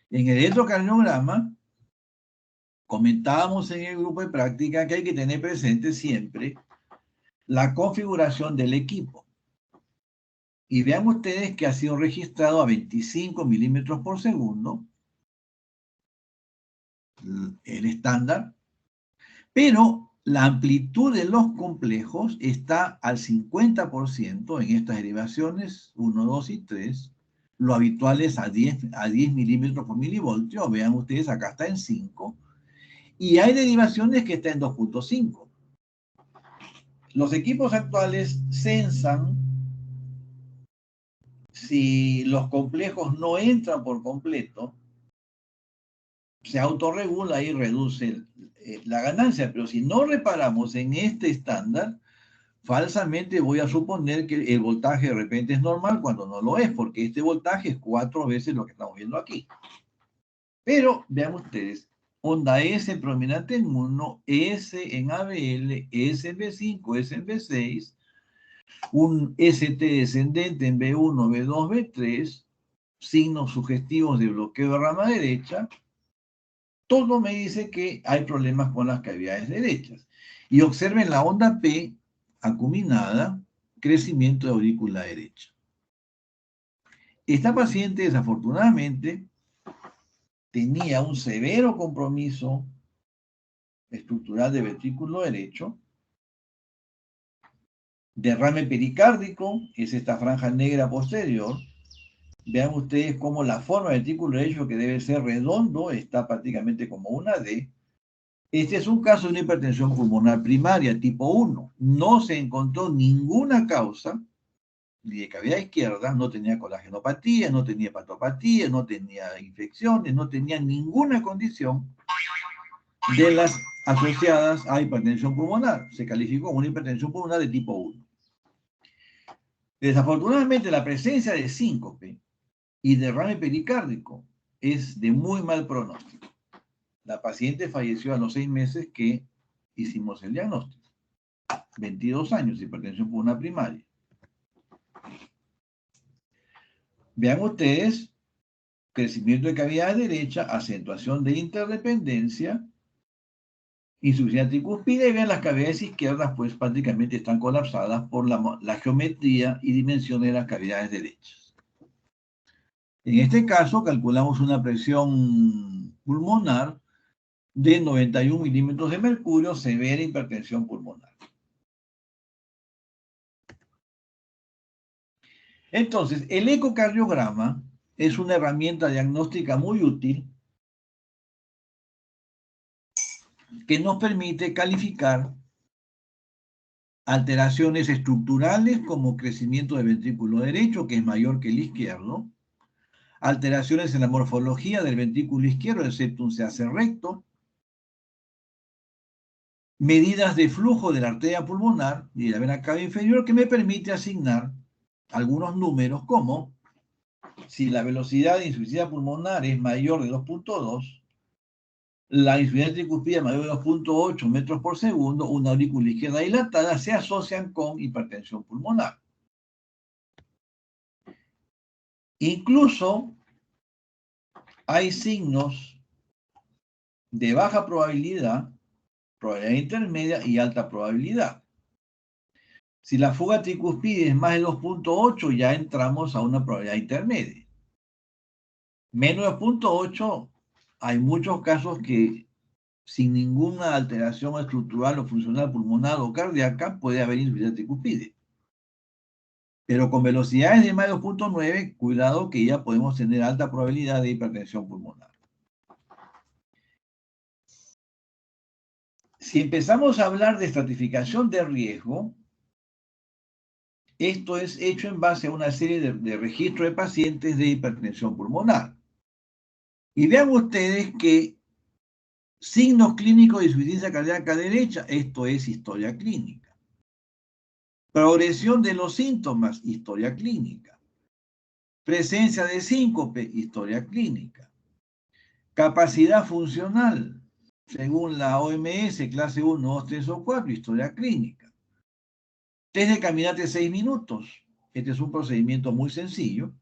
En el electrocardiograma, comentábamos en el grupo de práctica que hay que tener presente siempre la configuración del equipo. Y vean ustedes que ha sido registrado a 25 milímetros por segundo, el estándar, pero la amplitud de los complejos está al 50% en estas derivaciones 1, 2 y 3. Lo habitual es a 10 milímetros por milivoltio. Vean ustedes, acá está en 5. Y hay derivaciones que están en 2.5. Los equipos actuales censan si los complejos no entran por completo, se autorregula y reduce la ganancia, pero si no reparamos en este estándar, falsamente voy a suponer que el voltaje de repente es normal cuando no lo es, porque este voltaje es 4 veces lo que estamos viendo aquí. Pero vean ustedes, onda S predominante en 1, S en ABL, S en B5, S en B6, un ST descendente en B1, B2, B3, signos sugestivos de bloqueo de rama derecha. Todo me dice que hay problemas con las cavidades derechas. Y observen la onda P acuminada, crecimiento de aurícula derecha. Esta paciente, desafortunadamente, tenía un severo compromiso estructural de ventrículo derecho, derrame pericárdico, es esta franja negra posterior. Vean ustedes cómo la forma del ventrículo derecho, que debe ser redondo, está prácticamente como una D. Este es un caso de una hipertensión pulmonar primaria tipo 1. No se encontró ninguna causa, ni de cavidad izquierda, no tenía colagenopatía, no tenía hepatopatía, no tenía infecciones, no tenía ninguna condición de las asociadas a hipertensión pulmonar. Se calificó como una hipertensión pulmonar de tipo 1. Desafortunadamente, la presencia de síncope y derrame pericárdico es de muy mal pronóstico. La paciente falleció a los 6 meses que hicimos el diagnóstico. 22 años, hipertensión pulmonar primaria. Vean ustedes, crecimiento de cavidad derecha, acentuación de interdependencia, insuficiencia tricúspide, y vean las cavidades izquierdas, pues prácticamente están colapsadas por la geometría y dimensión de las cavidades derechas. En este caso, calculamos una presión pulmonar de 91 milímetros de mercurio, severa hipertensión pulmonar. Entonces, el ecocardiograma es una herramienta diagnóstica muy útil que nos permite calificar alteraciones estructurales como crecimiento del ventrículo derecho, que es mayor que el izquierdo, alteraciones en la morfología del ventrículo izquierdo, el septum se hace recto, medidas de flujo de la arteria pulmonar y de la vena cava inferior, que me permite asignar algunos números como si la velocidad de insuficiencia pulmonar es mayor de 2.2, la insuficiencia tricúspide mayor de 2.8 metros por segundo, una aurícula izquierda dilatada, se asocian con hipertensión pulmonar. Incluso hay signos de baja probabilidad, probabilidad intermedia y alta probabilidad. Si la fuga tricuspide es más de 2.8, ya entramos a una probabilidad intermedia. Menos de 2.8, hay muchos casos que sin ninguna alteración estructural o funcional pulmonar o cardíaca puede haber insuficiencia tricuspide. Pero con velocidades de más de 2.9, cuidado que ya podemos tener alta probabilidad de hipertensión pulmonar. Si empezamos a hablar de estratificación de riesgo, esto es hecho en base a una serie de registros de pacientes de hipertensión pulmonar. Y vean ustedes que signos clínicos de insuficiencia cardíaca derecha, esto es historia clínica. Progresión de los síntomas, historia clínica. Presencia de síncope, historia clínica. Capacidad funcional, según la OMS, clase 1, 2, 3 o 4, historia clínica. Test de caminate 6 minutos. Este es un procedimiento muy sencillo.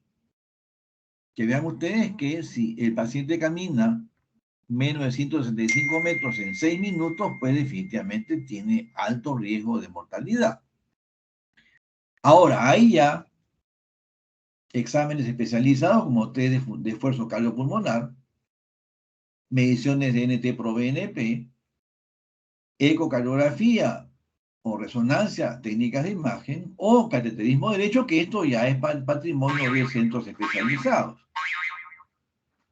Que vean ustedes que si el paciente camina menos de 165 metros en 6 minutos, pues definitivamente tiene alto riesgo de mortalidad. Ahora, hay ya exámenes especializados como test de esfuerzo cardiopulmonar, mediciones de NT-proBNP, ecocardiografía o resonancia, técnicas de imagen o cateterismo derecho, que esto ya es patrimonio de centros especializados.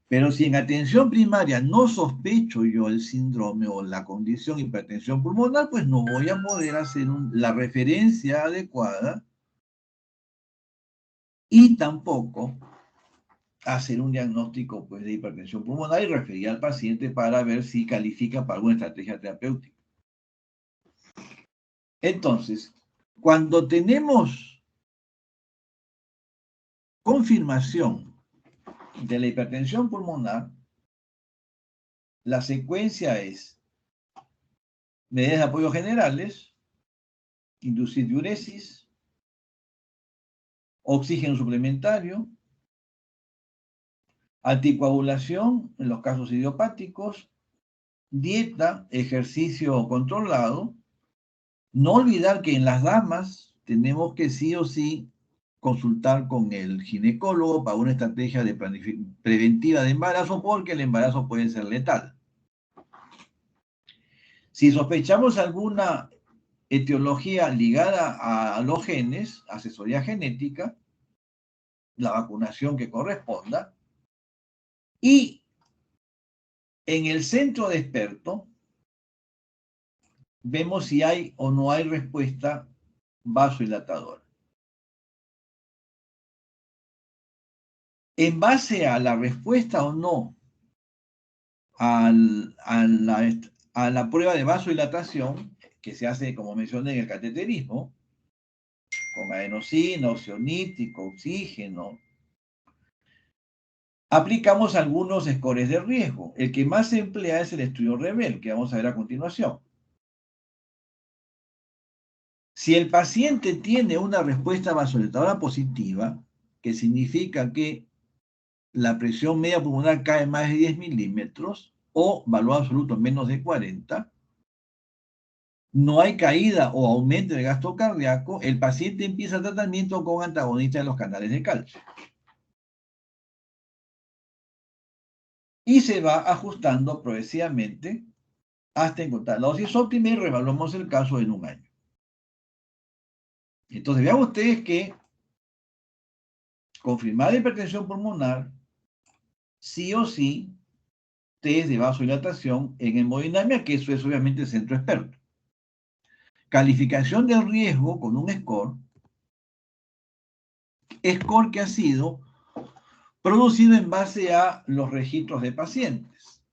Pero si en atención primaria no sospecho yo el síndrome o la condición hipertensión pulmonar, pues no voy a poder hacer la referencia adecuada y tampoco hacer un diagnóstico pues, de hipertensión pulmonar y referir al paciente para ver si califica para alguna estrategia terapéutica. Entonces, cuando tenemos confirmación de la hipertensión pulmonar, la secuencia es medidas de apoyo generales, inducir diuresis, oxígeno suplementario, anticoagulación en los casos idiopáticos, dieta, ejercicio controlado. No olvidar que en las damas tenemos que sí o sí consultar con el ginecólogo para una estrategia de preventiva de embarazo porque el embarazo puede ser letal. Si sospechamos alguna etiología ligada a los genes, asesoría genética, la vacunación que corresponda, y en el centro de expertos vemos si hay o no hay respuesta vasodilatadora. En base a la respuesta o no a la prueba de vasodilatación, que se hace, como mencioné, en el cateterismo, con adenosina, oxionítrico, oxígeno. Aplicamos algunos scores de riesgo. El que más se emplea es el estudio REVEL, que vamos a ver a continuación. Si el paciente tiene una respuesta vasodilatadora positiva, que significa que la presión media pulmonar cae más de 10 milímetros o valor absoluto menos de 40, no hay caída o aumento del gasto cardíaco, el paciente empieza tratamiento con antagonistas de los canales de calcio. Y se va ajustando progresivamente hasta encontrar la dosis óptima y reevaluamos el caso en un año. Entonces, vean ustedes que confirmada hipertensión pulmonar, sí o sí, test de vasodilatación en hemodinamia, que eso es obviamente el centro experto. Calificación del riesgo con un score que ha sido producido en base a los registros de pacientes.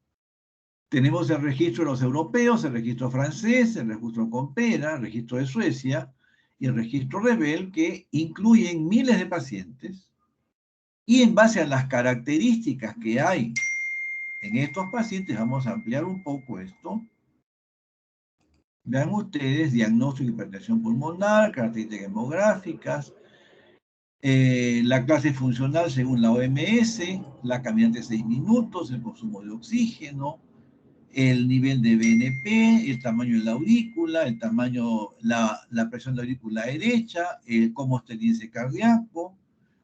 Tenemos el registro de los europeos, el registro francés, el registro Compera, el registro de Suecia y el registro REVEL, que incluyen miles de pacientes. Y en base a las características que hay en estos pacientes, vamos a ampliar un poco esto. Vean ustedes, diagnóstico de hipertensión pulmonar, características demográficas, la clase funcional según la OMS, la caminata de 6 minutos, el consumo de oxígeno, el nivel de BNP, el tamaño de la aurícula, el tamaño, la presión de la aurícula derecha, cómo está el índice cardíaco,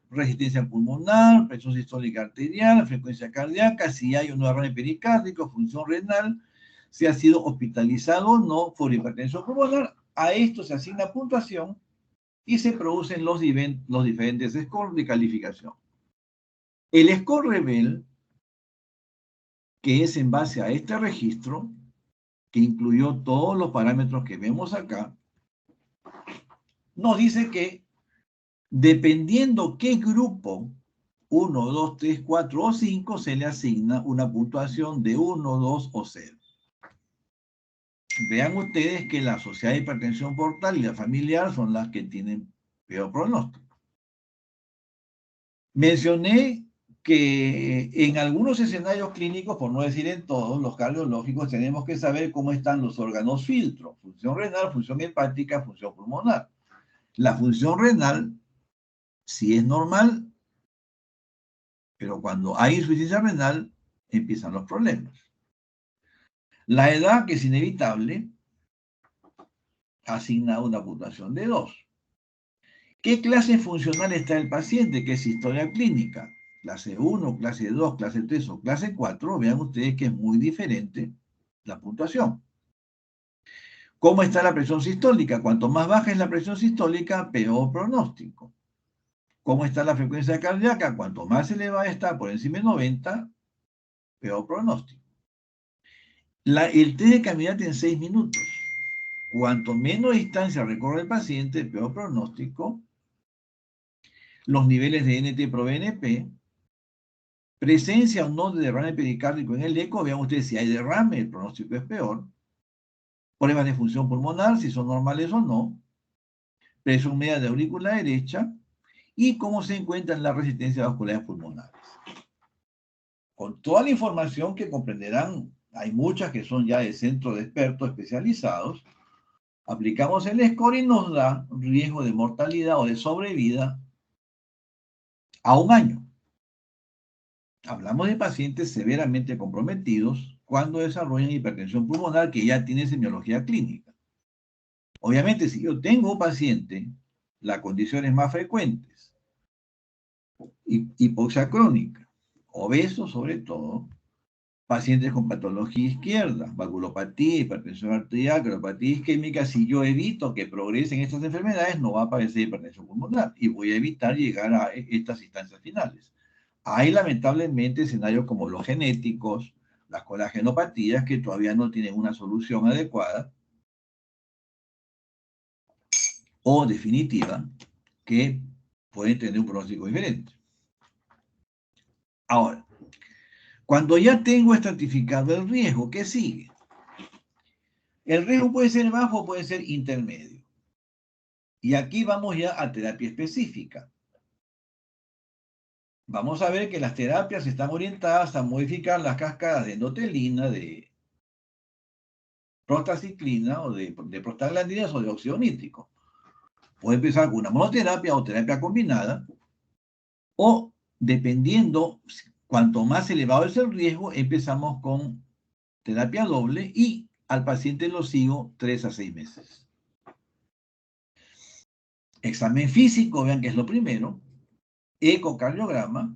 resistencia pulmonar, presión sistólica arterial, frecuencia cardíaca, si hay o no derrame pericárdico, función renal, si ha sido hospitalizado o no por hipertensión pulmonar. A esto se asigna puntuación y se producen los diferentes scores de calificación. El score REVEL, que es en base a este registro, que incluyó todos los parámetros que vemos acá, nos dice que dependiendo qué grupo, 1, 2, 3, 4 o 5, se le asigna una puntuación de 1, 2 o 0. Vean ustedes que la sociedad de hipertensión portal y la familiar son las que tienen peor pronóstico. Mencioné que en algunos escenarios clínicos, por no decir en todos, los cardiológicos, tenemos que saber cómo están los órganos filtro, función renal, función hepática, función pulmonar. La función renal, sí es normal, pero cuando hay insuficiencia renal, empiezan los problemas. La edad, que es inevitable, asigna una puntuación de 2. ¿Qué clase funcional está el paciente? ¿Qué es historia clínica? Clase 1, clase 2, clase 3 o clase 4, vean ustedes que es muy diferente la puntuación. ¿Cómo está la presión sistólica? Cuanto más baja es la presión sistólica, peor pronóstico. ¿Cómo está la frecuencia cardíaca? Cuanto más elevada está, por encima de 90, peor pronóstico. El test de caminata en 6 minutos. Cuanto menos distancia recorre el paciente, peor pronóstico. Los niveles de NT-proBNP, presencia o no de derrame pericárdico en el eco, vean ustedes si hay derrame, el pronóstico es peor. Pruebas de función pulmonar, si son normales o no. Presión media de aurícula derecha y cómo se encuentran las resistencias vasculares pulmonares. Con toda la información que comprenderán, hay muchas que son ya de centro de expertos especializados, aplicamos el score y nos da riesgo de mortalidad o de sobrevida a un año. Hablamos de pacientes severamente comprometidos cuando desarrollan hipertensión pulmonar que ya tiene semiología clínica. Obviamente, si yo tengo un paciente, las condiciones más frecuentes, hipoxia crónica, obesos sobre todo, pacientes con patología izquierda, valvulopatía, hipertensión arterial, cardiopatía isquémica, si yo evito que progresen estas enfermedades, no va a aparecer hipertensión pulmonar y voy a evitar llegar a estas instancias finales. Hay lamentablemente escenarios como los genéticos, las colagenopatías, que todavía no tienen una solución adecuada o definitiva, que pueden tener un pronóstico diferente. Ahora, cuando ya tengo estratificado el riesgo, ¿qué sigue? El riesgo puede ser bajo o puede ser intermedio. Y aquí vamos ya a terapia específica. Vamos a ver que las terapias están orientadas a modificar las cascadas de endotelina, de prostaciclina o de prostaglandinas o de óxido nítrico. Puede empezar con una monoterapia o terapia combinada, o dependiendo, cuanto más elevado es el riesgo, empezamos con terapia doble y al paciente lo sigo 3 a 6 meses. Examen físico, vean que es lo primero. Ecocardiograma,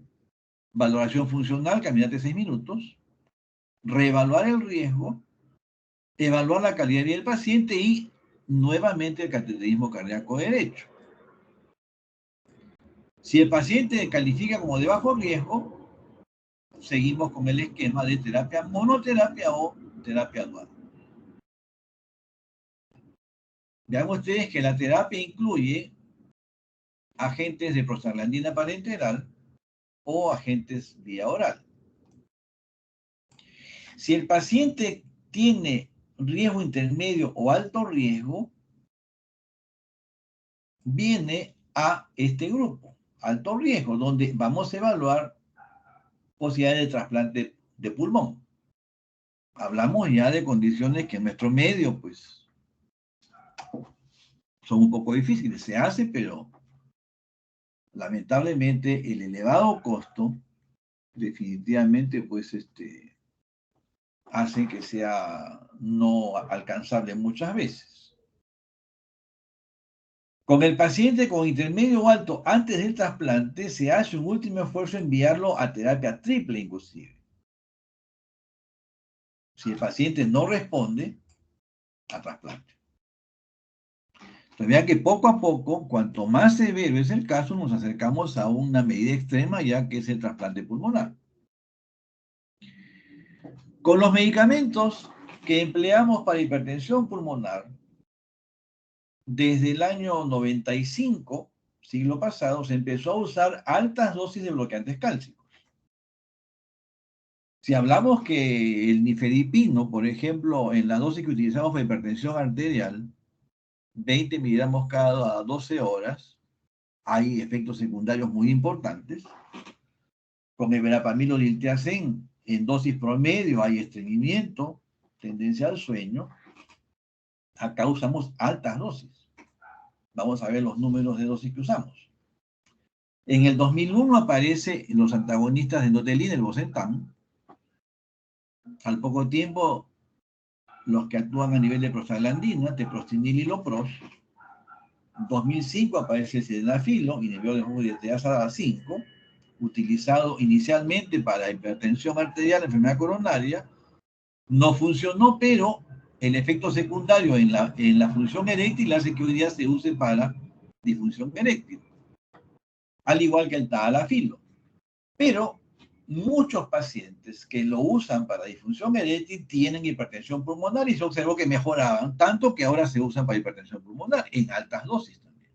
valoración funcional, caminate 6 minutos, reevaluar el riesgo, evaluar la calidad de vida del paciente y nuevamente el cateterismo cardíaco derecho. Si el paciente califica como de bajo riesgo, seguimos con el esquema de terapia monoterapia o terapia dual. Vean ustedes que la terapia incluye agentes de prostaglandina parenteral o agentes vía oral. Si el paciente tiene riesgo intermedio o alto riesgo, viene a este grupo, alto riesgo, donde vamos a evaluar posibilidades de trasplante de pulmón. Hablamos ya de condiciones que en nuestro medio, pues, son un poco difíciles. Se hace, pero lamentablemente el elevado costo definitivamente, pues, hace que sea no alcanzable muchas veces. Con el paciente con intermedio o alto antes del trasplante, se hace un último esfuerzo en enviarlo a terapia triple inclusive. Si el paciente no responde, a trasplante. Entonces vean que poco a poco, cuanto más severo es el caso, nos acercamos a una medida extrema ya que es el trasplante pulmonar. Con los medicamentos que empleamos para hipertensión pulmonar, desde el año 95, siglo pasado, se empezó a usar altas dosis de bloqueantes cálcicos. Si hablamos que el nifedipino, por ejemplo, en la dosis que utilizamos para hipertensión arterial, 20 miligramos cada 12 horas, hay efectos secundarios muy importantes. Con el verapamil o lilteazem, en dosis promedio hay estreñimiento, tendencia al sueño. Acá usamos altas dosis. Vamos a ver los números de dosis que usamos. En el 2001 aparecen los antagonistas de endotelina, el bosentan. Al poco tiempo, los que actúan a nivel de prostaglandina, teprostinil y lopros. En 2005 aparece el sildenafilo, inhibidor de teasa 5, utilizado inicialmente para hipertensión arterial, enfermedad coronaria. No funcionó, pero el efecto secundario en la función eréctil hace que hoy día se use para disfunción eréctil, al igual que el tadalafilo. Pero muchos pacientes que lo usan para disfunción eréctil tienen hipertensión pulmonar y se observó que mejoraban, tanto que ahora se usan para hipertensión pulmonar en altas dosis también.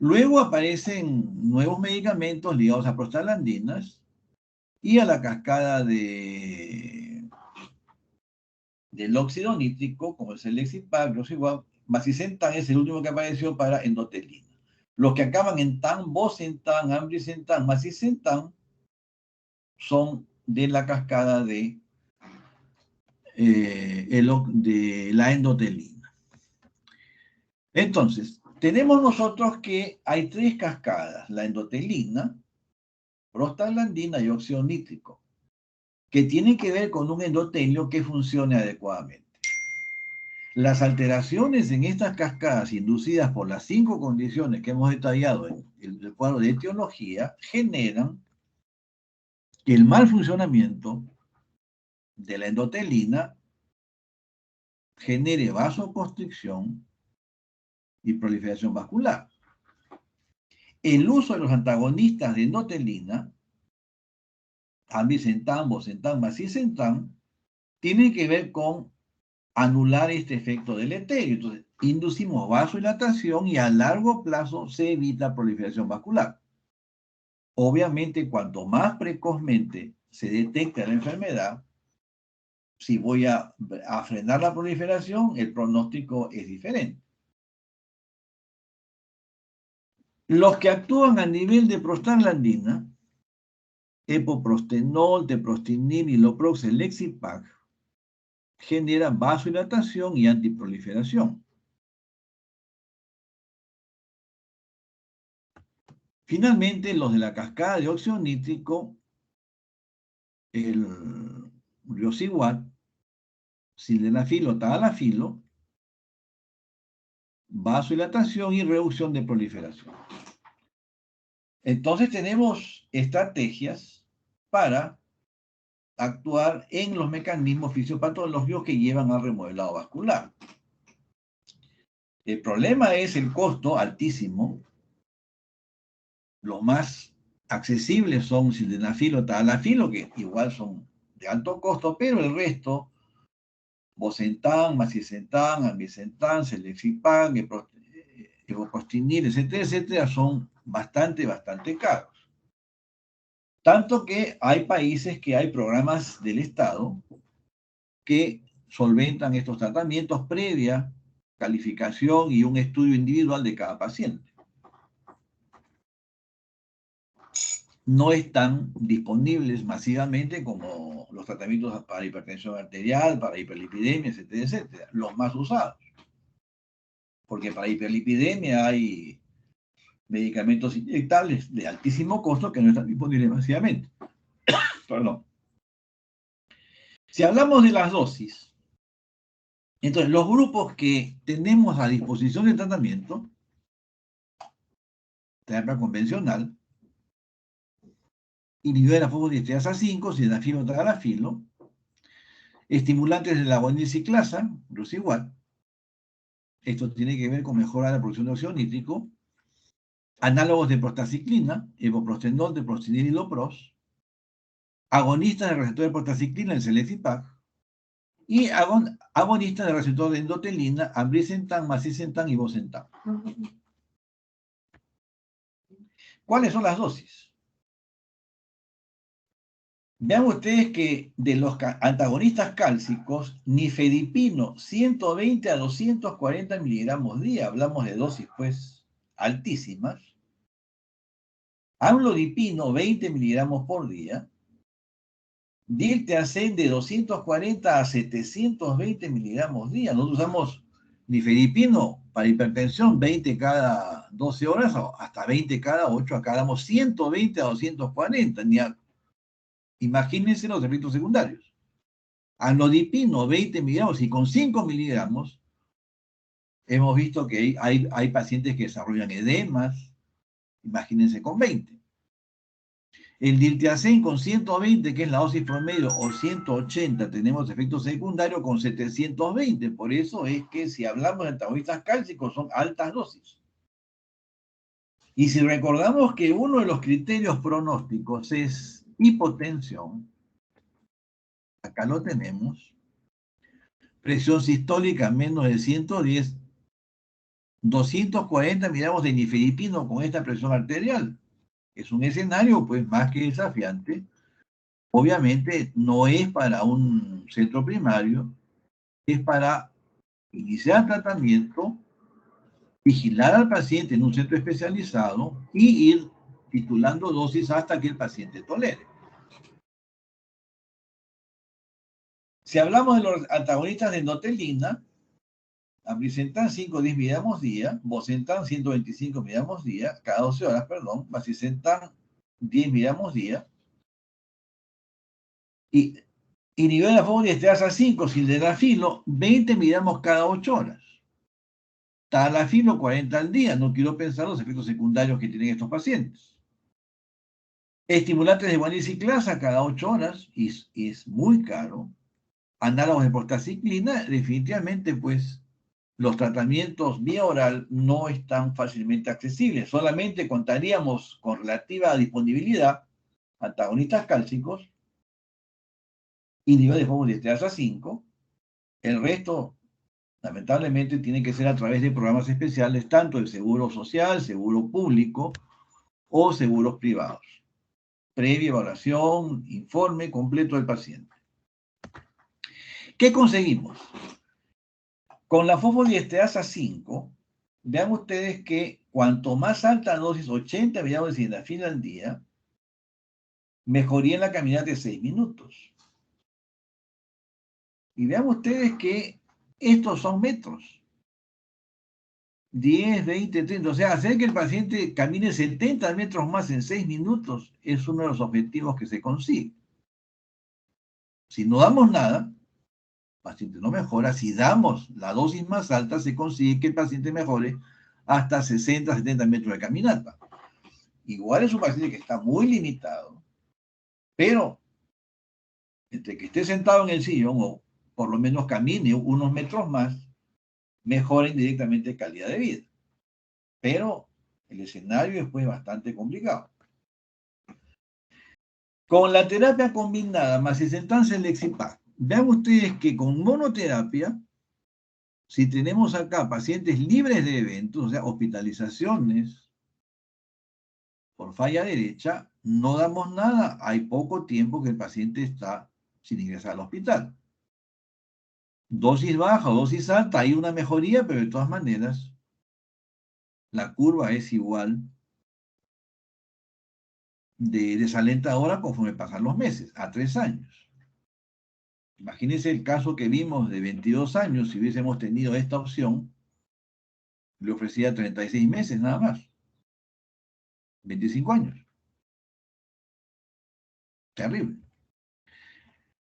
Luego aparecen nuevos medicamentos ligados a prostaglandinas y a la cascada del óxido nítrico, como es el Lexipag, Rosivab. Macitentan es el último que apareció para endotelina. Los que acaban en tan, bosentan, ambrisentan, macitentan son de la cascada de la endotelina. Entonces, tenemos nosotros que hay 3 cascadas: la endotelina, prostaglandina y óxido nítrico, que tienen que ver con un endotelio que funcione adecuadamente. Las alteraciones en estas cascadas inducidas por las 5 condiciones que hemos detallado en el cuadro de etiología generan que el mal funcionamiento de la endotelina genere vasoconstricción y proliferación vascular. El uso de los antagonistas de endotelina, ambrisentan, bosentan, macitentan, tiene que ver con anular este efecto deleterio. Entonces, inducimos vasodilatación y a largo plazo se evita proliferación vascular. Obviamente, cuanto más precozmente se detecta la enfermedad, si voy a frenar la proliferación, el pronóstico es diferente. Los que actúan a nivel de prostaglandina, epoprostenol, teprostinil, iloprox, el Lexipac, generan vasodilatación y antiproliferación. Finalmente, los de la cascada de óxido nítrico, el riociguat, sildenafilo, tadalafilo, vasodilatación y reducción de proliferación. Entonces tenemos estrategias para actuar en los mecanismos fisiopatológicos que llevan al remodelado vascular. El problema es el costo altísimo. Los más accesibles son sildenafilo, tadalafilo, que igual son de alto costo, pero el resto, bosentan, macitentan, ambrisentan, selexipam, epoprostenol, etcétera, etcétera, son bastante caros. Tanto que hay países que hay programas del Estado que solventan estos tratamientos previa calificación y un estudio individual de cada paciente. No están disponibles masivamente como los tratamientos para hipertensión arterial, para hiperlipidemia, etcétera, etcétera, los más usados. Porque para hiperlipidemia hay medicamentos inyectables de altísimo costo que no están disponibles masivamente. Perdón. Si hablamos de las dosis, entonces los grupos que tenemos a disposición de tratamiento, terapia convencional, inhibidores de la fosfodiesterasa 5, sildenafilo, tadalafilo, estimulantes de la guanilciclasa, Rosiguat, esto tiene que ver con mejorar la producción de óxido nítrico, análogos de prostaciclina, epoprostenol, teprostinil y lopros, agonistas del receptor de prostaciclina, el Selexipag, y agonistas del receptor de endotelina, ambrisentan, macitentan y bosentan. ¿Cuáles son las dosis? Vean ustedes que de los antagonistas cálcicos, nifedipino 120 a 240 miligramos día, hablamos de dosis pues altísimas, amlodipino 20 miligramos por día, diltiazem de 240 a 720 miligramos día. Nosotros usamos nifedipino para hipertensión 20 cada 12 horas o hasta 20 cada 8, acá damos 120 a 240, imagínense los efectos secundarios. Amlodipino 20 miligramos y con 5 miligramos hemos visto que hay pacientes que desarrollan edemas, imagínense con 20. El diltiazem con 120, que es la dosis promedio, o 180, tenemos efectos secundarios con 720. Por eso es que si hablamos de antagonistas cálcicos son altas dosis. Y si recordamos que uno de los criterios pronósticos es hipotensión, acá lo tenemos, presión sistólica menos de 110, 240 miligramos de nifedipino con esta presión arterial. Es un escenario pues más que desafiante. Obviamente no es para un centro primario, es para iniciar tratamiento, vigilar al paciente en un centro especializado y ir titulando dosis hasta que el paciente tolere. Si hablamos de los antagonistas de endotelina, ambrisentan 5 10 miligramos día, bosentan 125 miligramos día, cada 12 horas, perdón, macitentan 10 miligramos día, y inhibidor de la fosfodiesterasa 5, sildenafilo, 20 miligramos cada 8 horas. Tadalafilo 40 al día, no quiero pensar los efectos secundarios que tienen estos pacientes. Estimulantes de guanilciclasa cada 8 horas, y es muy caro. Análogos de prostaciclina, definitivamente pues los tratamientos vía oral no están fácilmente accesibles. Solamente contaríamos con relativa disponibilidad antagonistas cálcicos, inhibidores de fosfodiesterasa 5. El resto, lamentablemente, tiene que ser a través de programas especiales, tanto del seguro social, seguro público o seguros privados. Previa evaluación, informe completo del paciente. ¿Qué conseguimos? Con la fosfodiesterasa 5, vean ustedes que cuanto más alta dosis, 80 miligramos de sildenafil al día, mejoría en la caminata de 6 minutos. Y vean ustedes que estos son metros. 10, 20, 30. O sea, hacer que el paciente camine 70 metros más en 6 minutos es uno de los objetivos que se consigue. Si no damos nada, el paciente no mejora. Si damos la dosis más alta, se consigue que el paciente mejore hasta 60, 70 metros de caminata. Igual es un paciente que está muy limitado, pero entre que esté sentado en el sillón o por lo menos camine unos metros más, mejora indirectamente calidad de vida. Pero el escenario es pues bastante complicado. Con la terapia combinada más el Lexipac, vean ustedes que con monoterapia, si tenemos acá pacientes libres de eventos, o sea, hospitalizaciones por falla derecha, no damos nada. Hay poco tiempo que el paciente está sin ingresar al hospital. Dosis baja o dosis alta, hay una mejoría, pero de todas maneras, la curva es igual de desalentadora conforme pasan los meses, a 3 años. Imagínense el caso que vimos de 22 años, si hubiésemos tenido esta opción, le ofrecía 36 meses nada más. 25 años. Terrible.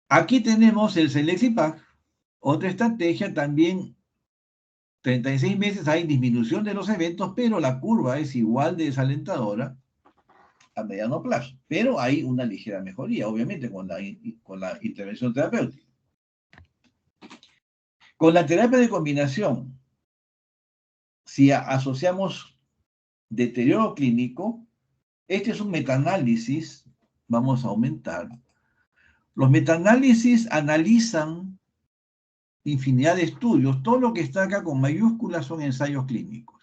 Aquí tenemos el Selexipac, otra estrategia también, 36 meses hay disminución de los eventos, pero la curva es igual de desalentadora a mediano plazo. Pero hay una ligera mejoría, obviamente, con la intervención terapéutica. Con la terapia de combinación, si asociamos deterioro clínico, este es un metaanálisis, vamos a aumentar. Los metaanálisis analizan infinidad de estudios. Todo lo que está acá con mayúsculas son ensayos clínicos,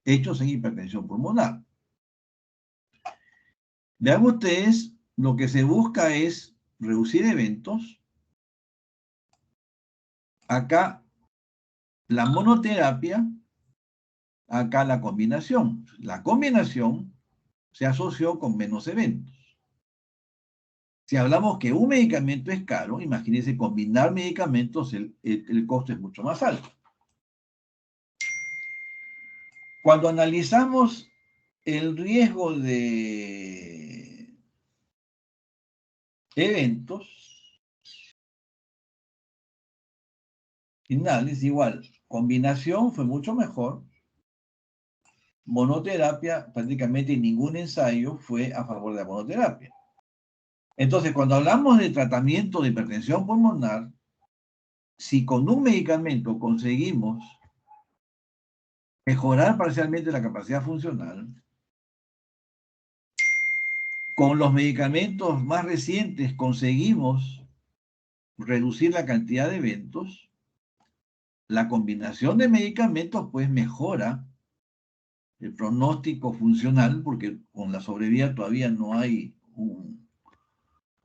hechos en hipertensión pulmonar. Vean ustedes, lo que se busca es reducir eventos. Acá la monoterapia, acá la combinación. La combinación se asoció con menos eventos. Si hablamos que un medicamento es caro, imagínense combinar medicamentos, el costo es mucho más alto. Cuando analizamos el riesgo de eventos finales, igual, combinación fue mucho mejor. Monoterapia, prácticamente ningún ensayo fue a favor de la monoterapia. Entonces, cuando hablamos de tratamiento de hipertensión pulmonar, si con un medicamento conseguimos mejorar parcialmente la capacidad funcional, con los medicamentos más recientes conseguimos reducir la cantidad de eventos, la combinación de medicamentos pues mejora el pronóstico funcional, porque con la sobrevida todavía no hay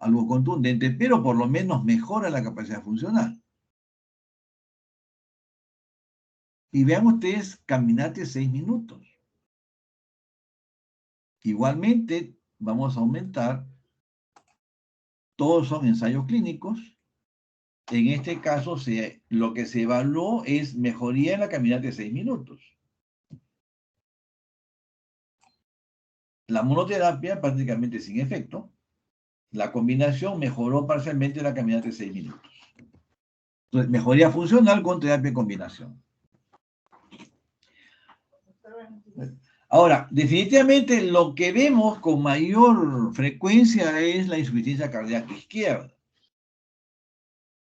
algo contundente, pero por lo menos mejora la capacidad funcional. Y vean ustedes, caminate 6 minutos. Igualmente, vamos a aumentar, todos son ensayos clínicos. En este caso, lo que se evaluó es mejoría en la caminata de 6 minutos. La monoterapia prácticamente sin efecto. La combinación mejoró parcialmente la caminata de 6 minutos. Entonces, mejoría funcional con terapia de combinación. Ahora, definitivamente lo que vemos con mayor frecuencia es la insuficiencia cardíaca izquierda.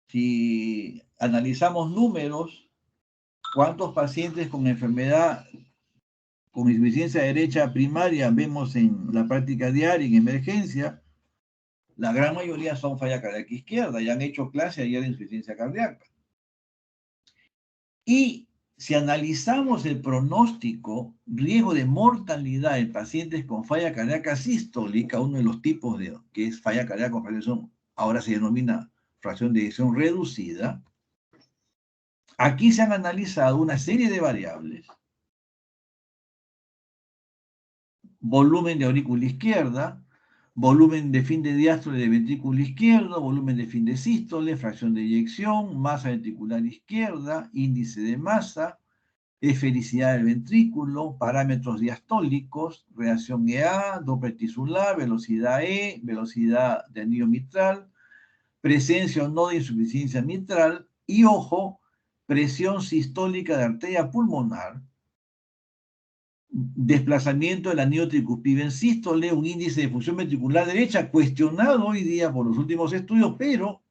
Si analizamos números, ¿cuántos pacientes con enfermedad con insuficiencia derecha primaria vemos en la práctica diaria, en emergencia? La gran mayoría son falla cardíaca izquierda, ya han hecho clase ayer de insuficiencia cardíaca. Y si analizamos el pronóstico, riesgo de mortalidad en pacientes con falla cardíaca sistólica, uno de los tipos que es falla cardíaca con fracción, ahora se denomina fracción de eyección reducida, aquí se han analizado una serie de variables volumen de aurícula izquierda, volumen de fin de diástole de ventrículo izquierdo, volumen de fin de sístole, fracción de eyección, masa ventricular izquierda, índice de masa, esfericidad del ventrículo, parámetros diastólicos, reacción EA, Doppler tisular, velocidad E, velocidad de anillo mitral, presencia o no de insuficiencia mitral y, ojo, presión sistólica de arteria pulmonar, desplazamiento del anillo tricuspide en sístole, un índice de función ventricular derecha cuestionado hoy día por los últimos estudios, pero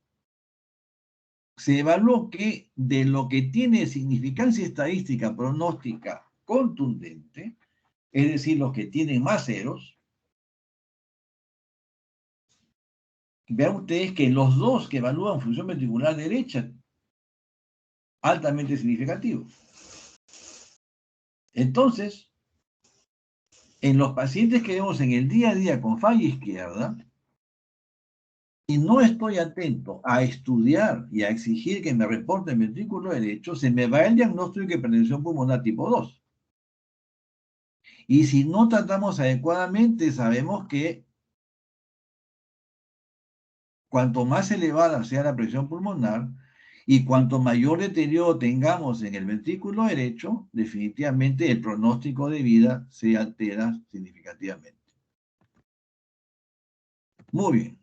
se evaluó que de lo que tiene significancia estadística pronóstica contundente, es decir, los que tienen más ceros, vean ustedes que los dos que evalúan función ventricular derecha, altamente significativos. Entonces, en los pacientes que vemos en el día a día con falla izquierda, y no estoy atento a estudiar y a exigir que me reporte el ventrículo derecho, se me va el diagnóstico de hipertensión pulmonar tipo 2. Y si no tratamos adecuadamente, sabemos que cuanto más elevada sea la presión pulmonar y cuanto mayor deterioro tengamos en el ventrículo derecho, definitivamente el pronóstico de vida se altera significativamente. Muy bien.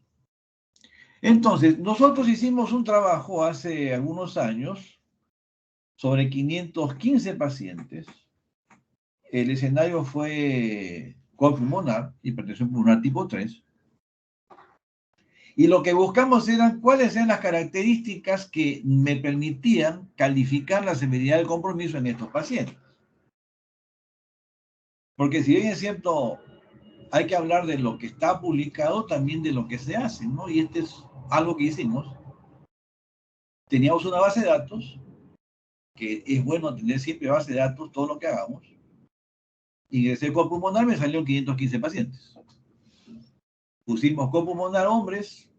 Entonces, nosotros hicimos un trabajo hace algunos años sobre 515 pacientes. El escenario fue coma pulmonar, hipertensión pulmonar tipo 3. Y lo que buscamos eran cuáles eran las características que me permitían calificar la severidad del compromiso en estos pacientes. Porque si bien es cierto, hay que hablar de lo que está publicado, también de lo que se hace, ¿no? Y este es algo que hicimos. Teníamos una base de datos, que es bueno tener siempre base de datos, todo lo que hagamos. Ingresé con pulmonar, me salieron 515 pacientes. Pusimos con pulmonar hombres,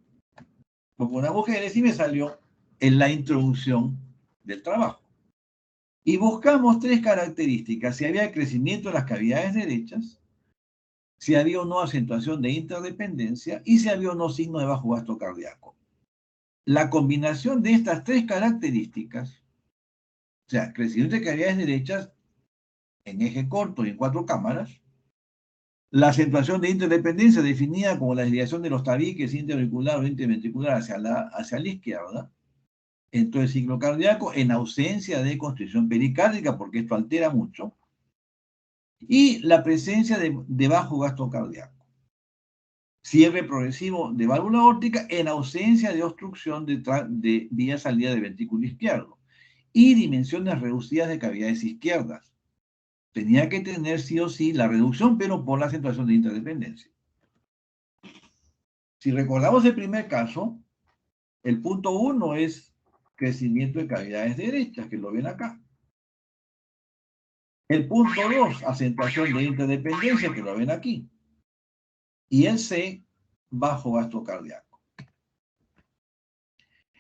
con pulmonar mujeres, y me salió en la introducción del trabajo. Y buscamos tres características: si había crecimiento de las cavidades derechas, si había o no acentuación de interdependencia y si había o no signo de bajo gasto cardíaco. La combinación de estas tres características, o sea, crecimiento de cavidades derechas en eje corto y en 4 cámaras, la acentuación de interdependencia definida como la desviación de los tabiques interauricular o interventricular hacia la izquierda, entonces el ciclo cardíaco en ausencia de constricción pericárdica, porque esto altera mucho, y la presencia de bajo gasto cardíaco. Cierre progresivo de válvula aórtica en ausencia de obstrucción de vía salida del ventrículo izquierdo y dimensiones reducidas de cavidades izquierdas. Tenía que tener sí o sí la reducción, pero por la acentuación de interdependencia. Si recordamos el primer caso, el punto 1 es crecimiento de cavidades derechas, que lo ven acá. El punto 2, acentuación de interdependencia, que lo ven aquí. Y el C, bajo gasto cardíaco.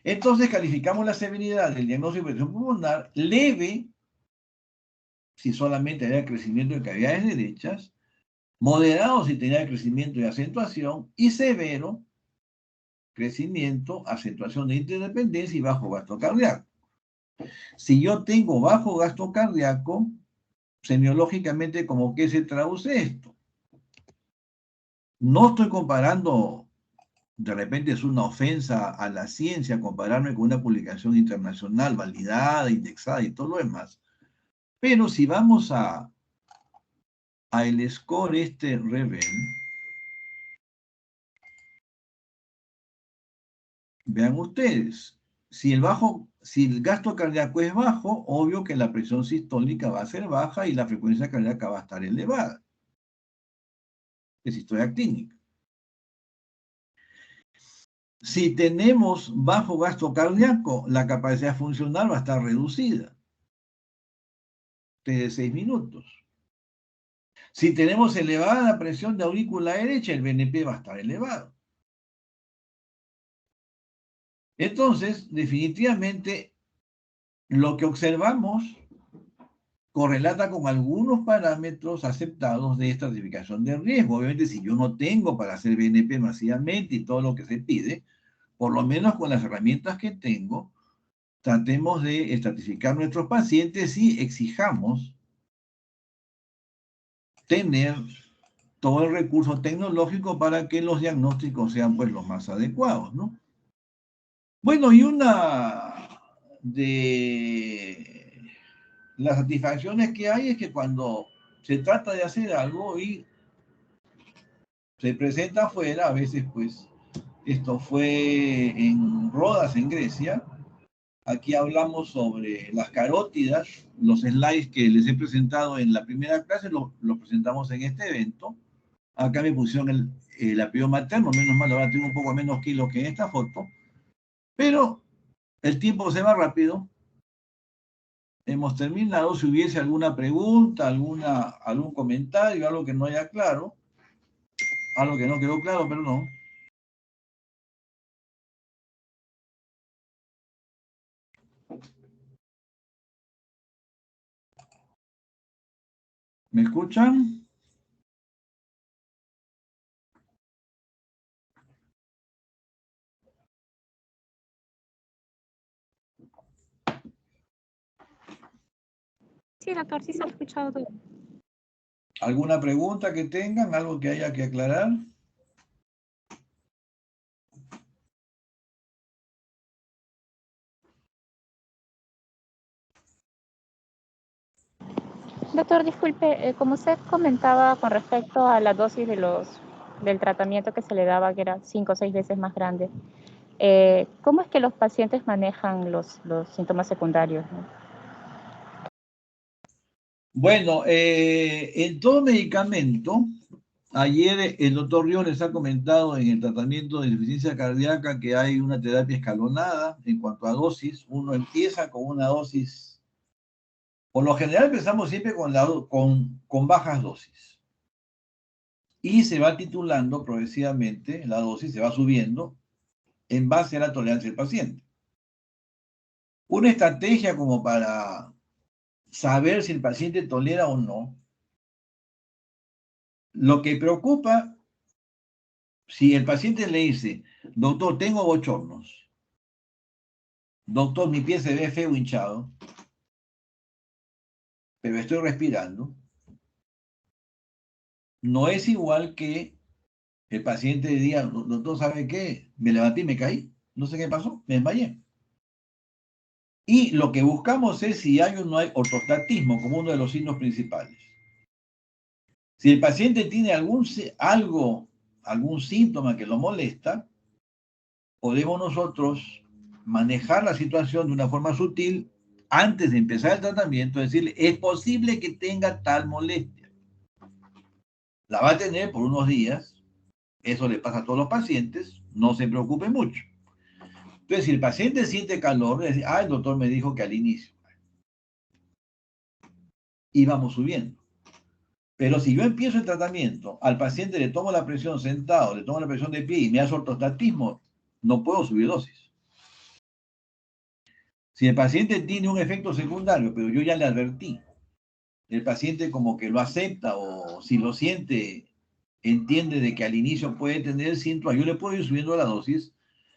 Entonces calificamos la severidad del diagnóstico de hipertensión pulmonar leve, si solamente había crecimiento de cavidades derechas, moderado si tenía crecimiento y acentuación, y severo, crecimiento, acentuación de interdependencia y bajo gasto cardíaco. Si yo tengo bajo gasto cardíaco, semiológicamente, ¿cómo que se traduce esto? No estoy comparando, de repente es una ofensa a la ciencia compararme con una publicación internacional validada, indexada y todo lo demás. Pero si vamos a el score Rebel, vean ustedes, si el gasto cardíaco es bajo, obvio que la presión sistólica va a ser baja y la frecuencia cardíaca va a estar elevada. Es historia clínica. Si tenemos bajo gasto cardíaco, la capacidad funcional va a estar reducida, de 6 minutos. Si tenemos elevada la presión de aurícula derecha, el BNP va a estar elevado. Entonces, definitivamente, lo que observamos correlata con algunos parámetros aceptados de estratificación de riesgo. Obviamente, si yo no tengo para hacer BNP masivamente y todo lo que se pide, por lo menos con las herramientas que tengo, tratemos de estratificar nuestros pacientes y exijamos tener todo el recurso tecnológico para que los diagnósticos sean pues los más adecuados, ¿no? Bueno, y una de las satisfacciones que hay es que cuando se trata de hacer algo y se presenta afuera, a veces pues esto fue en Rodas, en Grecia. Aquí hablamos sobre las carótidas, los slides que les he presentado en la primera clase, los presentamos en este evento. Acá me pusieron el apellido materno, menos mal, ahora tengo un poco menos kilos que en esta foto, pero el tiempo se va rápido. Hemos terminado. Si hubiese alguna pregunta, algún comentario, algo que no haya claro, algo que no quedó claro, perdón. ¿Me escuchan? Sí, doctor, sí se ha escuchado todo. ¿Alguna pregunta que tengan? ¿Algo que haya que aclarar? Doctor, disculpe, como usted comentaba con respecto a la dosis del tratamiento que se le daba, que era 5 o 6 veces más grande, ¿cómo es que los pacientes manejan los síntomas secundarios, ¿no? Bueno, en todo medicamento, ayer el doctor Ríos les ha comentado en el tratamiento de insuficiencia cardíaca que hay una terapia escalonada en cuanto a dosis. Uno empieza con una dosis, por lo general empezamos siempre con bajas dosis. Y se va titulando progresivamente, la dosis se va subiendo en base a la tolerancia del paciente. Una estrategia como para saber si el paciente tolera o no, lo que preocupa, si el paciente le dice, doctor, tengo bochornos, doctor, mi pie se ve feo, hinchado, pero estoy respirando, no es igual que el paciente diga, doctor, ¿sabe qué? Me levanté y me caí, no sé qué pasó, me desmayé. Y lo que buscamos es si hay o no hay ortostatismo como uno de los signos principales. Si el paciente tiene algún síntoma que lo molesta, podemos nosotros manejar la situación de una forma sutil antes de empezar el tratamiento, decirle, es posible que tenga tal molestia. La va a tener por unos días, eso le pasa a todos los pacientes, no se preocupe mucho. Entonces, si el paciente siente calor, le dice, el doctor me dijo que al inicio. Y vamos subiendo. Pero si yo empiezo el tratamiento, al paciente le tomo la presión sentado, le tomo la presión de pie y me hace ortostatismo, no puedo subir dosis. Si el paciente tiene un efecto secundario, pero yo ya le advertí, el paciente como que lo acepta o si lo siente, entiende de que al inicio puede tener síntomas, yo le puedo ir subiendo la dosis,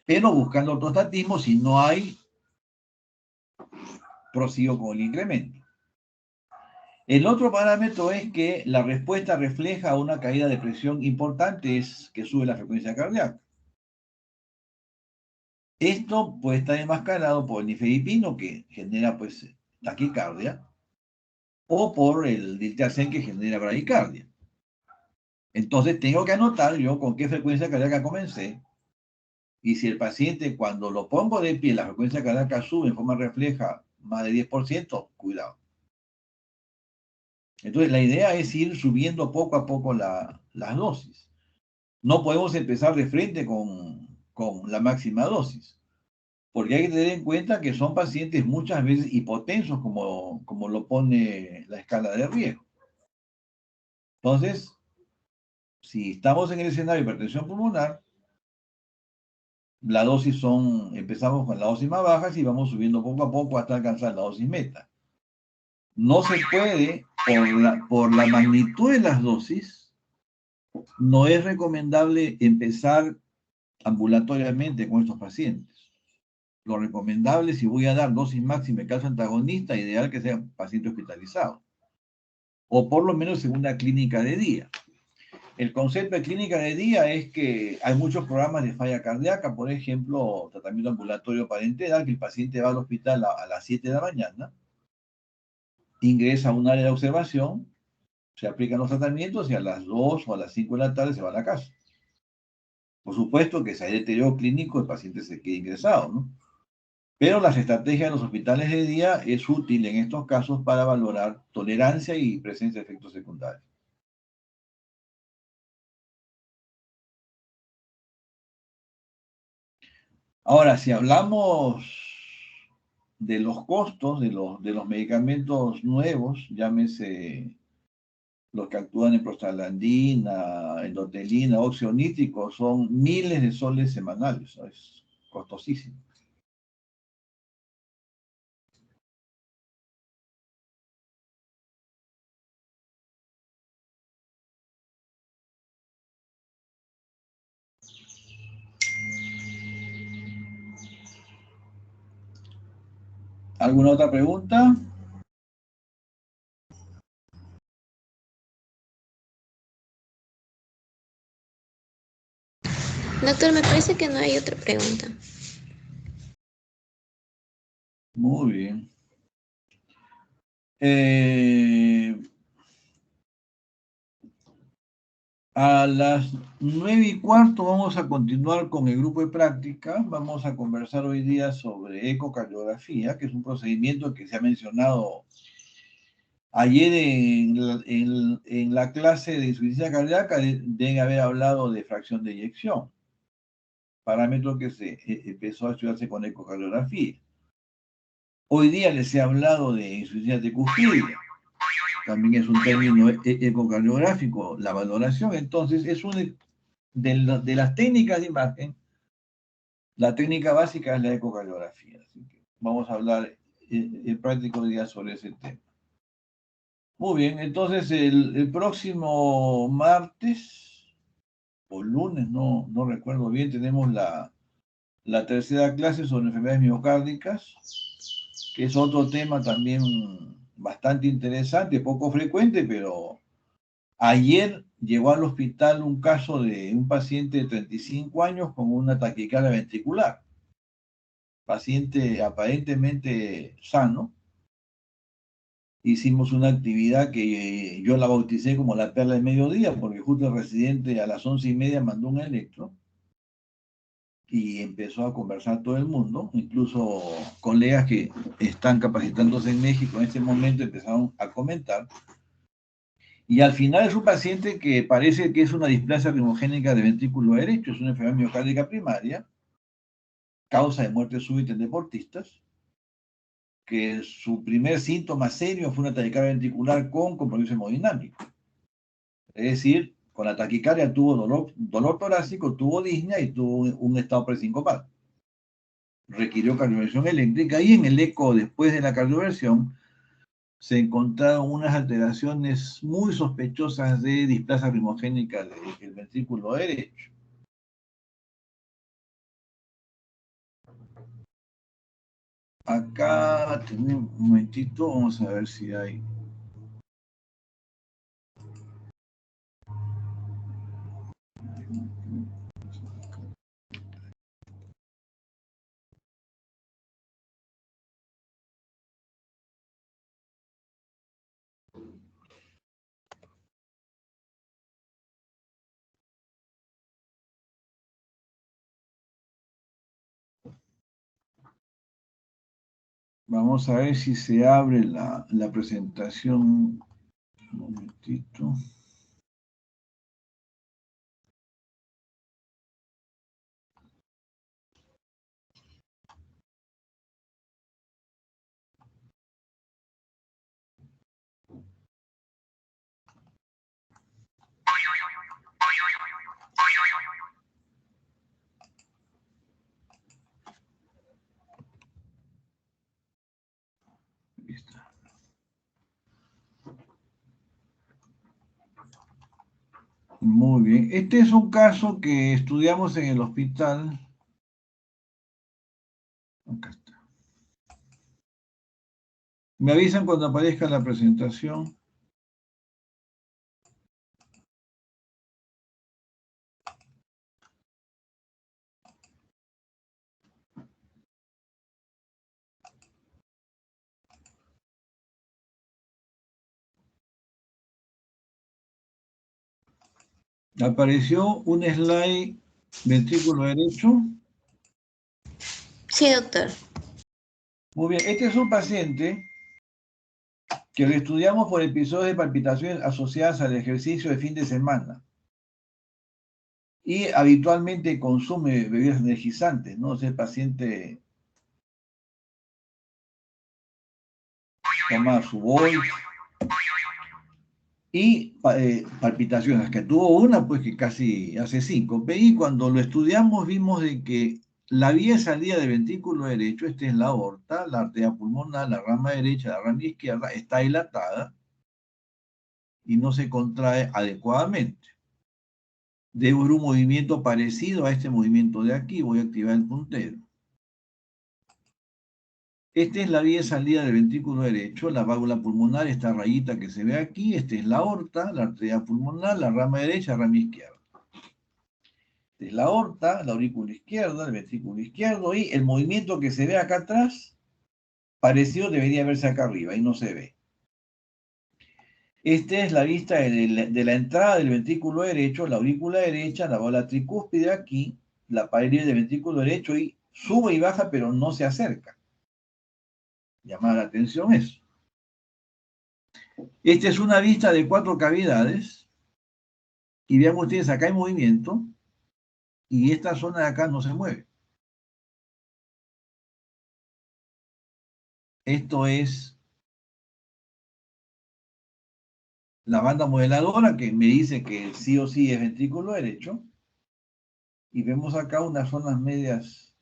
pero buscando ortostatismo, si no hay, prosigo con el incremento. El otro parámetro es que la respuesta refleja una caída de presión importante, es que sube la frecuencia cardíaca. Esto puede estar enmascarado por el nifedipino, que genera pues taquicardia, o por el diltiazem, que genera bradicardia. Entonces tengo que anotar yo con qué frecuencia cardíaca comencé, y si el paciente cuando lo pongo de pie, la frecuencia cardíaca sube en forma refleja más de 10%, cuidado. Entonces la idea es ir subiendo poco a poco las dosis. No podemos empezar de frente con la máxima dosis, porque hay que tener en cuenta que son pacientes muchas veces hipotensos, como lo pone la escala de riesgo. Entonces, si estamos en el escenario de hipertensión pulmonar, la dosis empezamos con la dosis más bajas y vamos subiendo poco a poco hasta alcanzar la dosis meta. No se puede, por la magnitud de las dosis, no es recomendable empezar ambulatoriamente con estos pacientes. Lo recomendable, si voy a dar dosis máxima de caso antagonista, ideal que sea paciente hospitalizado, o por lo menos en una clínica de día. El concepto de clínica de día es que hay muchos programas de falla cardíaca, por ejemplo, tratamiento ambulatorio parenteral, que el paciente va al hospital a las 7 de la mañana, ingresa a un área de observación, se aplican los tratamientos y a las 2 o a las 5 de la tarde se va a la casa. Por supuesto que si hay deterioro clínico, el paciente se queda ingresado, ¿no? Pero las estrategias de los hospitales de día es útil en estos casos para valorar tolerancia y presencia de efectos secundarios. Ahora, si hablamos de los costos de los medicamentos nuevos, llámese los que actúan en prostaglandina, endotelina, óxido nítrico, son miles de soles semanales, ¿no? Es costosísimo. ¿Alguna otra pregunta? Doctor, me parece que no hay otra pregunta. Muy bien. A las 9:15 vamos a continuar con el grupo de práctica. Vamos a conversar hoy día sobre ecocardiografía, que es un procedimiento que se ha mencionado ayer en la clase de insuficiencia cardíaca. Deben haber hablado de fracción de eyección, parámetro que se empezó a estudiarse con ecocardiografía. Hoy día les he hablado de insuficiencia tricuspide. También es un término ecocardiográfico, la valoración. Entonces, es una de las técnicas de imagen, la técnica básica es la ecocardiografía. Así que vamos a hablar en práctico hoy día sobre ese tema. Muy bien, entonces el próximo martes o lunes, no recuerdo bien, tenemos la tercera clase sobre enfermedades miocárdicas, que es otro tema también bastante interesante, poco frecuente, pero ayer llegó al hospital un caso de un paciente de 35 años con una taquicardia ventricular, paciente aparentemente sano. Hicimos una actividad que yo la bauticé como la perla de mediodía, porque justo el residente a las 11:30 mandó un electro y empezó a conversar todo el mundo, incluso colegas que están capacitándose en México en este momento empezaron a comentar. Y al final es un paciente que parece que es una displasia primogénica de ventrículo derecho, es una enfermedad miocárdica primaria, causa de muerte súbita en deportistas, que su primer síntoma serio fue una taquicardia ventricular con compromiso hemodinámico. Es decir, con la taquicardia tuvo dolor torácico, tuvo disnea y tuvo un estado presincopal. Requirió cardioversión eléctrica y en el eco después de la cardioversión se encontraron unas alteraciones muy sospechosas de displasia primogénica del ventrículo derecho. Acá tenemos un momentito, vamos a ver si hay. Vamos a ver si se abre la presentación. Un momentito. Ahí está. Muy bien. Este es un caso que estudiamos en el hospital. Acá está. Me avisan cuando aparezca la presentación. Apareció un slide ventrículo derecho. Sí, doctor. Muy bien, este es un paciente que lo estudiamos por episodios de palpitaciones asociadas al ejercicio de fin de semana. Y habitualmente consume bebidas energizantes, ¿no? O sea, el paciente toma su bol y palpitaciones, que tuvo una, pues que casi hace 5. Y cuando lo estudiamos vimos de que la vía de salida del ventrículo derecho, esta es la aorta, la arteria pulmonar, la rama derecha, la rama izquierda, está dilatada y no se contrae adecuadamente. Debe haber un movimiento parecido a este movimiento de aquí. Voy a activar el puntero. Esta es la vía de salida del ventrículo derecho, la válvula pulmonar, esta rayita que se ve aquí. Esta es la aorta, la arteria pulmonar, la rama derecha, la rama izquierda. Esta es la aorta, la aurícula izquierda, el ventrículo izquierdo, y el movimiento que se ve acá atrás, parecido debería verse acá arriba, y no se ve. Esta es la vista de la entrada del ventrículo derecho, la aurícula derecha, la válvula tricúspide aquí, la pared del ventrículo derecho, y sube y baja, pero no se acerca. Llama la atención eso. Esta es una vista de 4 cavidades, y vean ustedes, acá hay movimiento, y esta zona de acá no se mueve. Esto es la banda modeladora que me dice que sí o sí es ventrículo derecho, y vemos acá unas zonas medias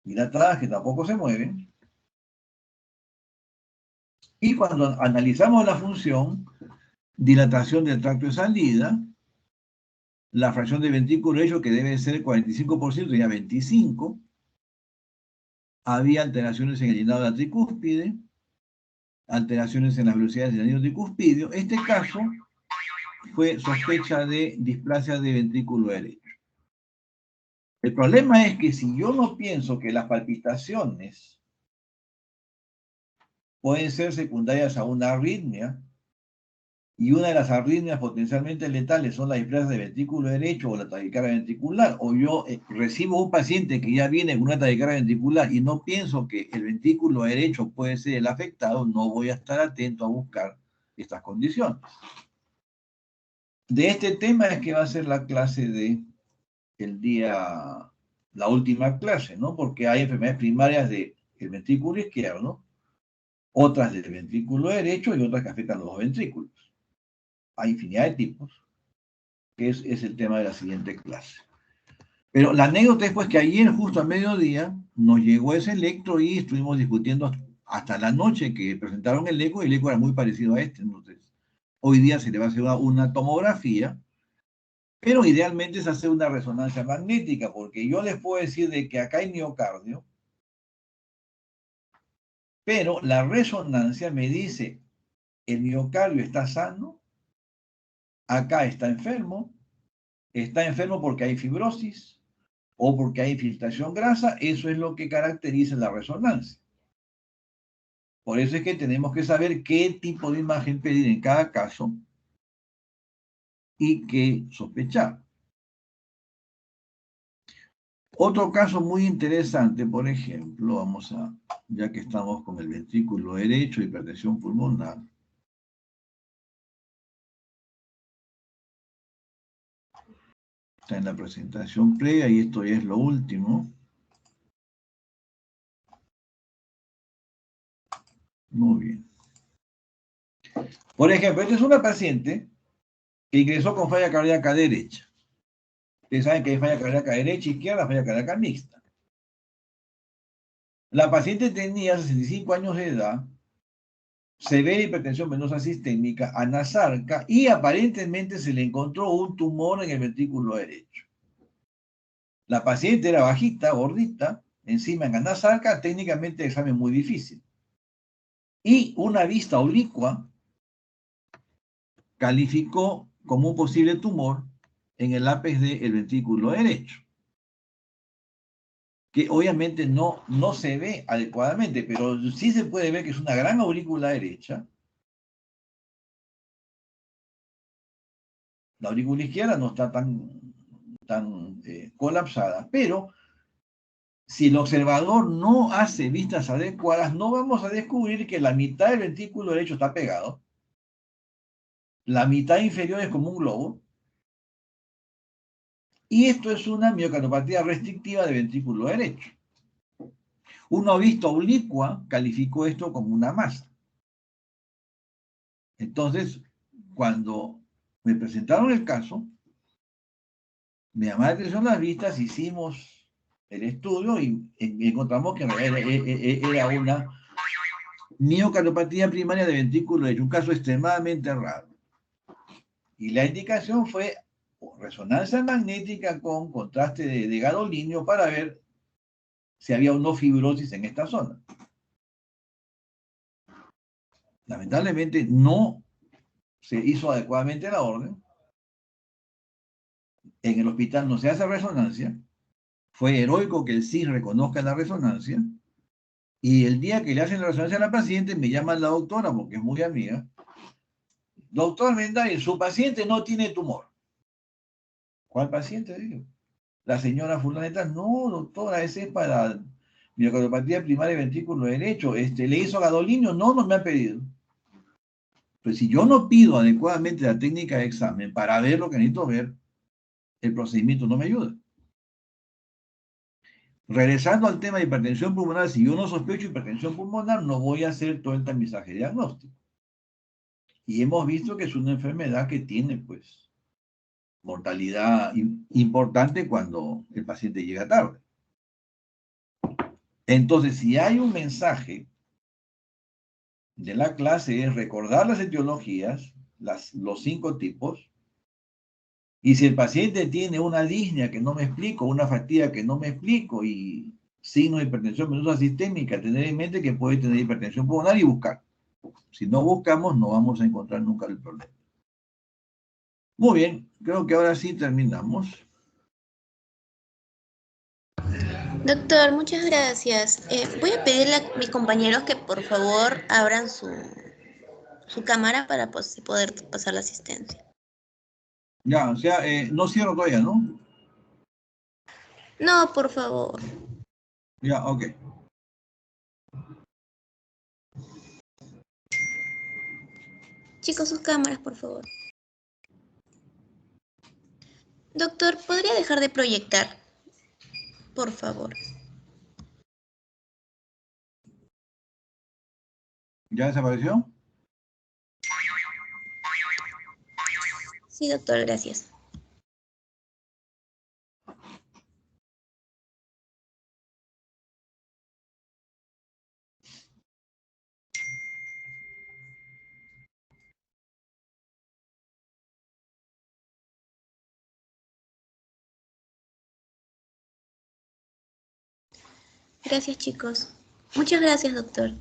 dilatadas que tampoco se mueven. Y cuando analizamos la función, dilatación del tracto de salida, la fracción de ventrículo derecho, que debe ser 45%, ya 25%, había alteraciones en el llenado de la tricúspide, alteraciones en las velocidades del anillo tricuspidio. Este caso fue sospecha de displasia de ventrículo derecho. El problema es que si yo no pienso que las palpitaciones pueden ser secundarias a una arritmia, y una de las arritmias potencialmente letales son las displasias de ventrículo derecho o la taquicardia ventricular, o yo recibo un paciente que ya viene con una taquicardia ventricular y no pienso que el ventrículo derecho puede ser el afectado, no voy a estar atento a buscar estas condiciones. De este tema es que va a ser la clase de el día, la última clase, ¿no? Porque hay enfermedades primarias del ventrículo izquierdo, otras del ventrículo derecho y otras que afectan los dos ventrículos. Hay infinidad de tipos, que es el tema de la siguiente clase. Pero la anécdota es pues que ayer, justo a mediodía, nos llegó ese electro y estuvimos discutiendo hasta la noche que presentaron el eco, y el eco era muy parecido a este. Entonces, hoy día se le va a hacer una tomografía, pero idealmente se hace una resonancia magnética, porque yo les puedo decir de que acá hay miocardio, pero la resonancia me dice, el miocardio está sano, acá está enfermo porque hay fibrosis o porque hay infiltración grasa. Eso es lo que caracteriza la resonancia. Por eso es que tenemos que saber qué tipo de imagen pedir en cada caso y qué sospechar. Otro caso muy interesante, por ejemplo, ya que estamos con el ventrículo derecho, hipertensión pulmonar. Está en la presentación previa y esto ya es lo último. Muy bien. Por ejemplo, esta es una paciente que ingresó con falla cardíaca derecha. Ustedes saben que hay falla cardíaca derecha, izquierda, falla cardíaca mixta. La paciente tenía 65 años de edad, severa hipertensión venosa sistémica, anasarca, y aparentemente se le encontró un tumor en el ventrículo derecho. La paciente era bajita, gordita, encima en anasarca, técnicamente examen muy difícil. Y una vista oblicua calificó como un posible tumor en el ápex del ventrículo derecho, que obviamente no se ve adecuadamente, pero sí se puede ver que es una gran aurícula derecha. La aurícula izquierda no está tan colapsada, pero si el observador no hace vistas adecuadas, no vamos a descubrir que la mitad del ventrículo derecho está pegado, la mitad inferior es como un globo, y esto es una miocardiopatía restrictiva del ventrículo derecho. Una vista oblicua calificó esto como una masa. Entonces, cuando me presentaron el caso, me llamó la atención las vistas, hicimos el estudio y encontramos que era una miocardiopatía primaria de ventrículo derecho, un caso extremadamente raro. Y la indicación fue resonancia magnética con contraste de gadolinio para ver si había o no fibrosis en esta zona. Lamentablemente no se hizo adecuadamente la orden. En el hospital no se hace resonancia. Fue heroico que el CIS reconozca la resonancia. Y el día que le hacen la resonancia a la paciente, me llama la doctora, porque es muy amiga. Doctor Menday, su paciente no tiene tumor. ¿Cuál paciente? Digo. La señora fulaneta, no, doctora, ese es para miocardiopatía primaria de ventrículo derecho. ¿Le hizo gadolinio? No, no me ha pedido. Pues si yo no pido adecuadamente la técnica de examen para ver lo que necesito ver, el procedimiento no me ayuda. Regresando al tema de hipertensión pulmonar, si yo no sospecho hipertensión pulmonar, no voy a hacer todo el tamizaje diagnóstico. Y hemos visto que es una enfermedad que tiene, pues, mortalidad importante cuando el paciente llega tarde. Entonces, si hay un mensaje de la clase es recordar las etiologías, los 5 tipos, y si el paciente tiene una disnea que no me explico, una fatiga que no me explico y signos de hipertensión venosa sistémica, tener en mente que puede tener hipertensión pulmonar y buscar. Si no buscamos, no vamos a encontrar nunca el problema. Muy bien, creo que ahora sí terminamos. Doctor, muchas gracias. Voy a pedirle a mis compañeros que por favor abran su cámara para poder pasar la asistencia. Ya, o sea, no cierro todavía, ¿no? No, por favor. Ya, ok. Chicos, sus cámaras, por favor. Doctor, ¿podría dejar de proyectar? Por favor. ¿Ya desapareció? Sí, doctor, gracias. Gracias, chicos. Muchas gracias, doctor.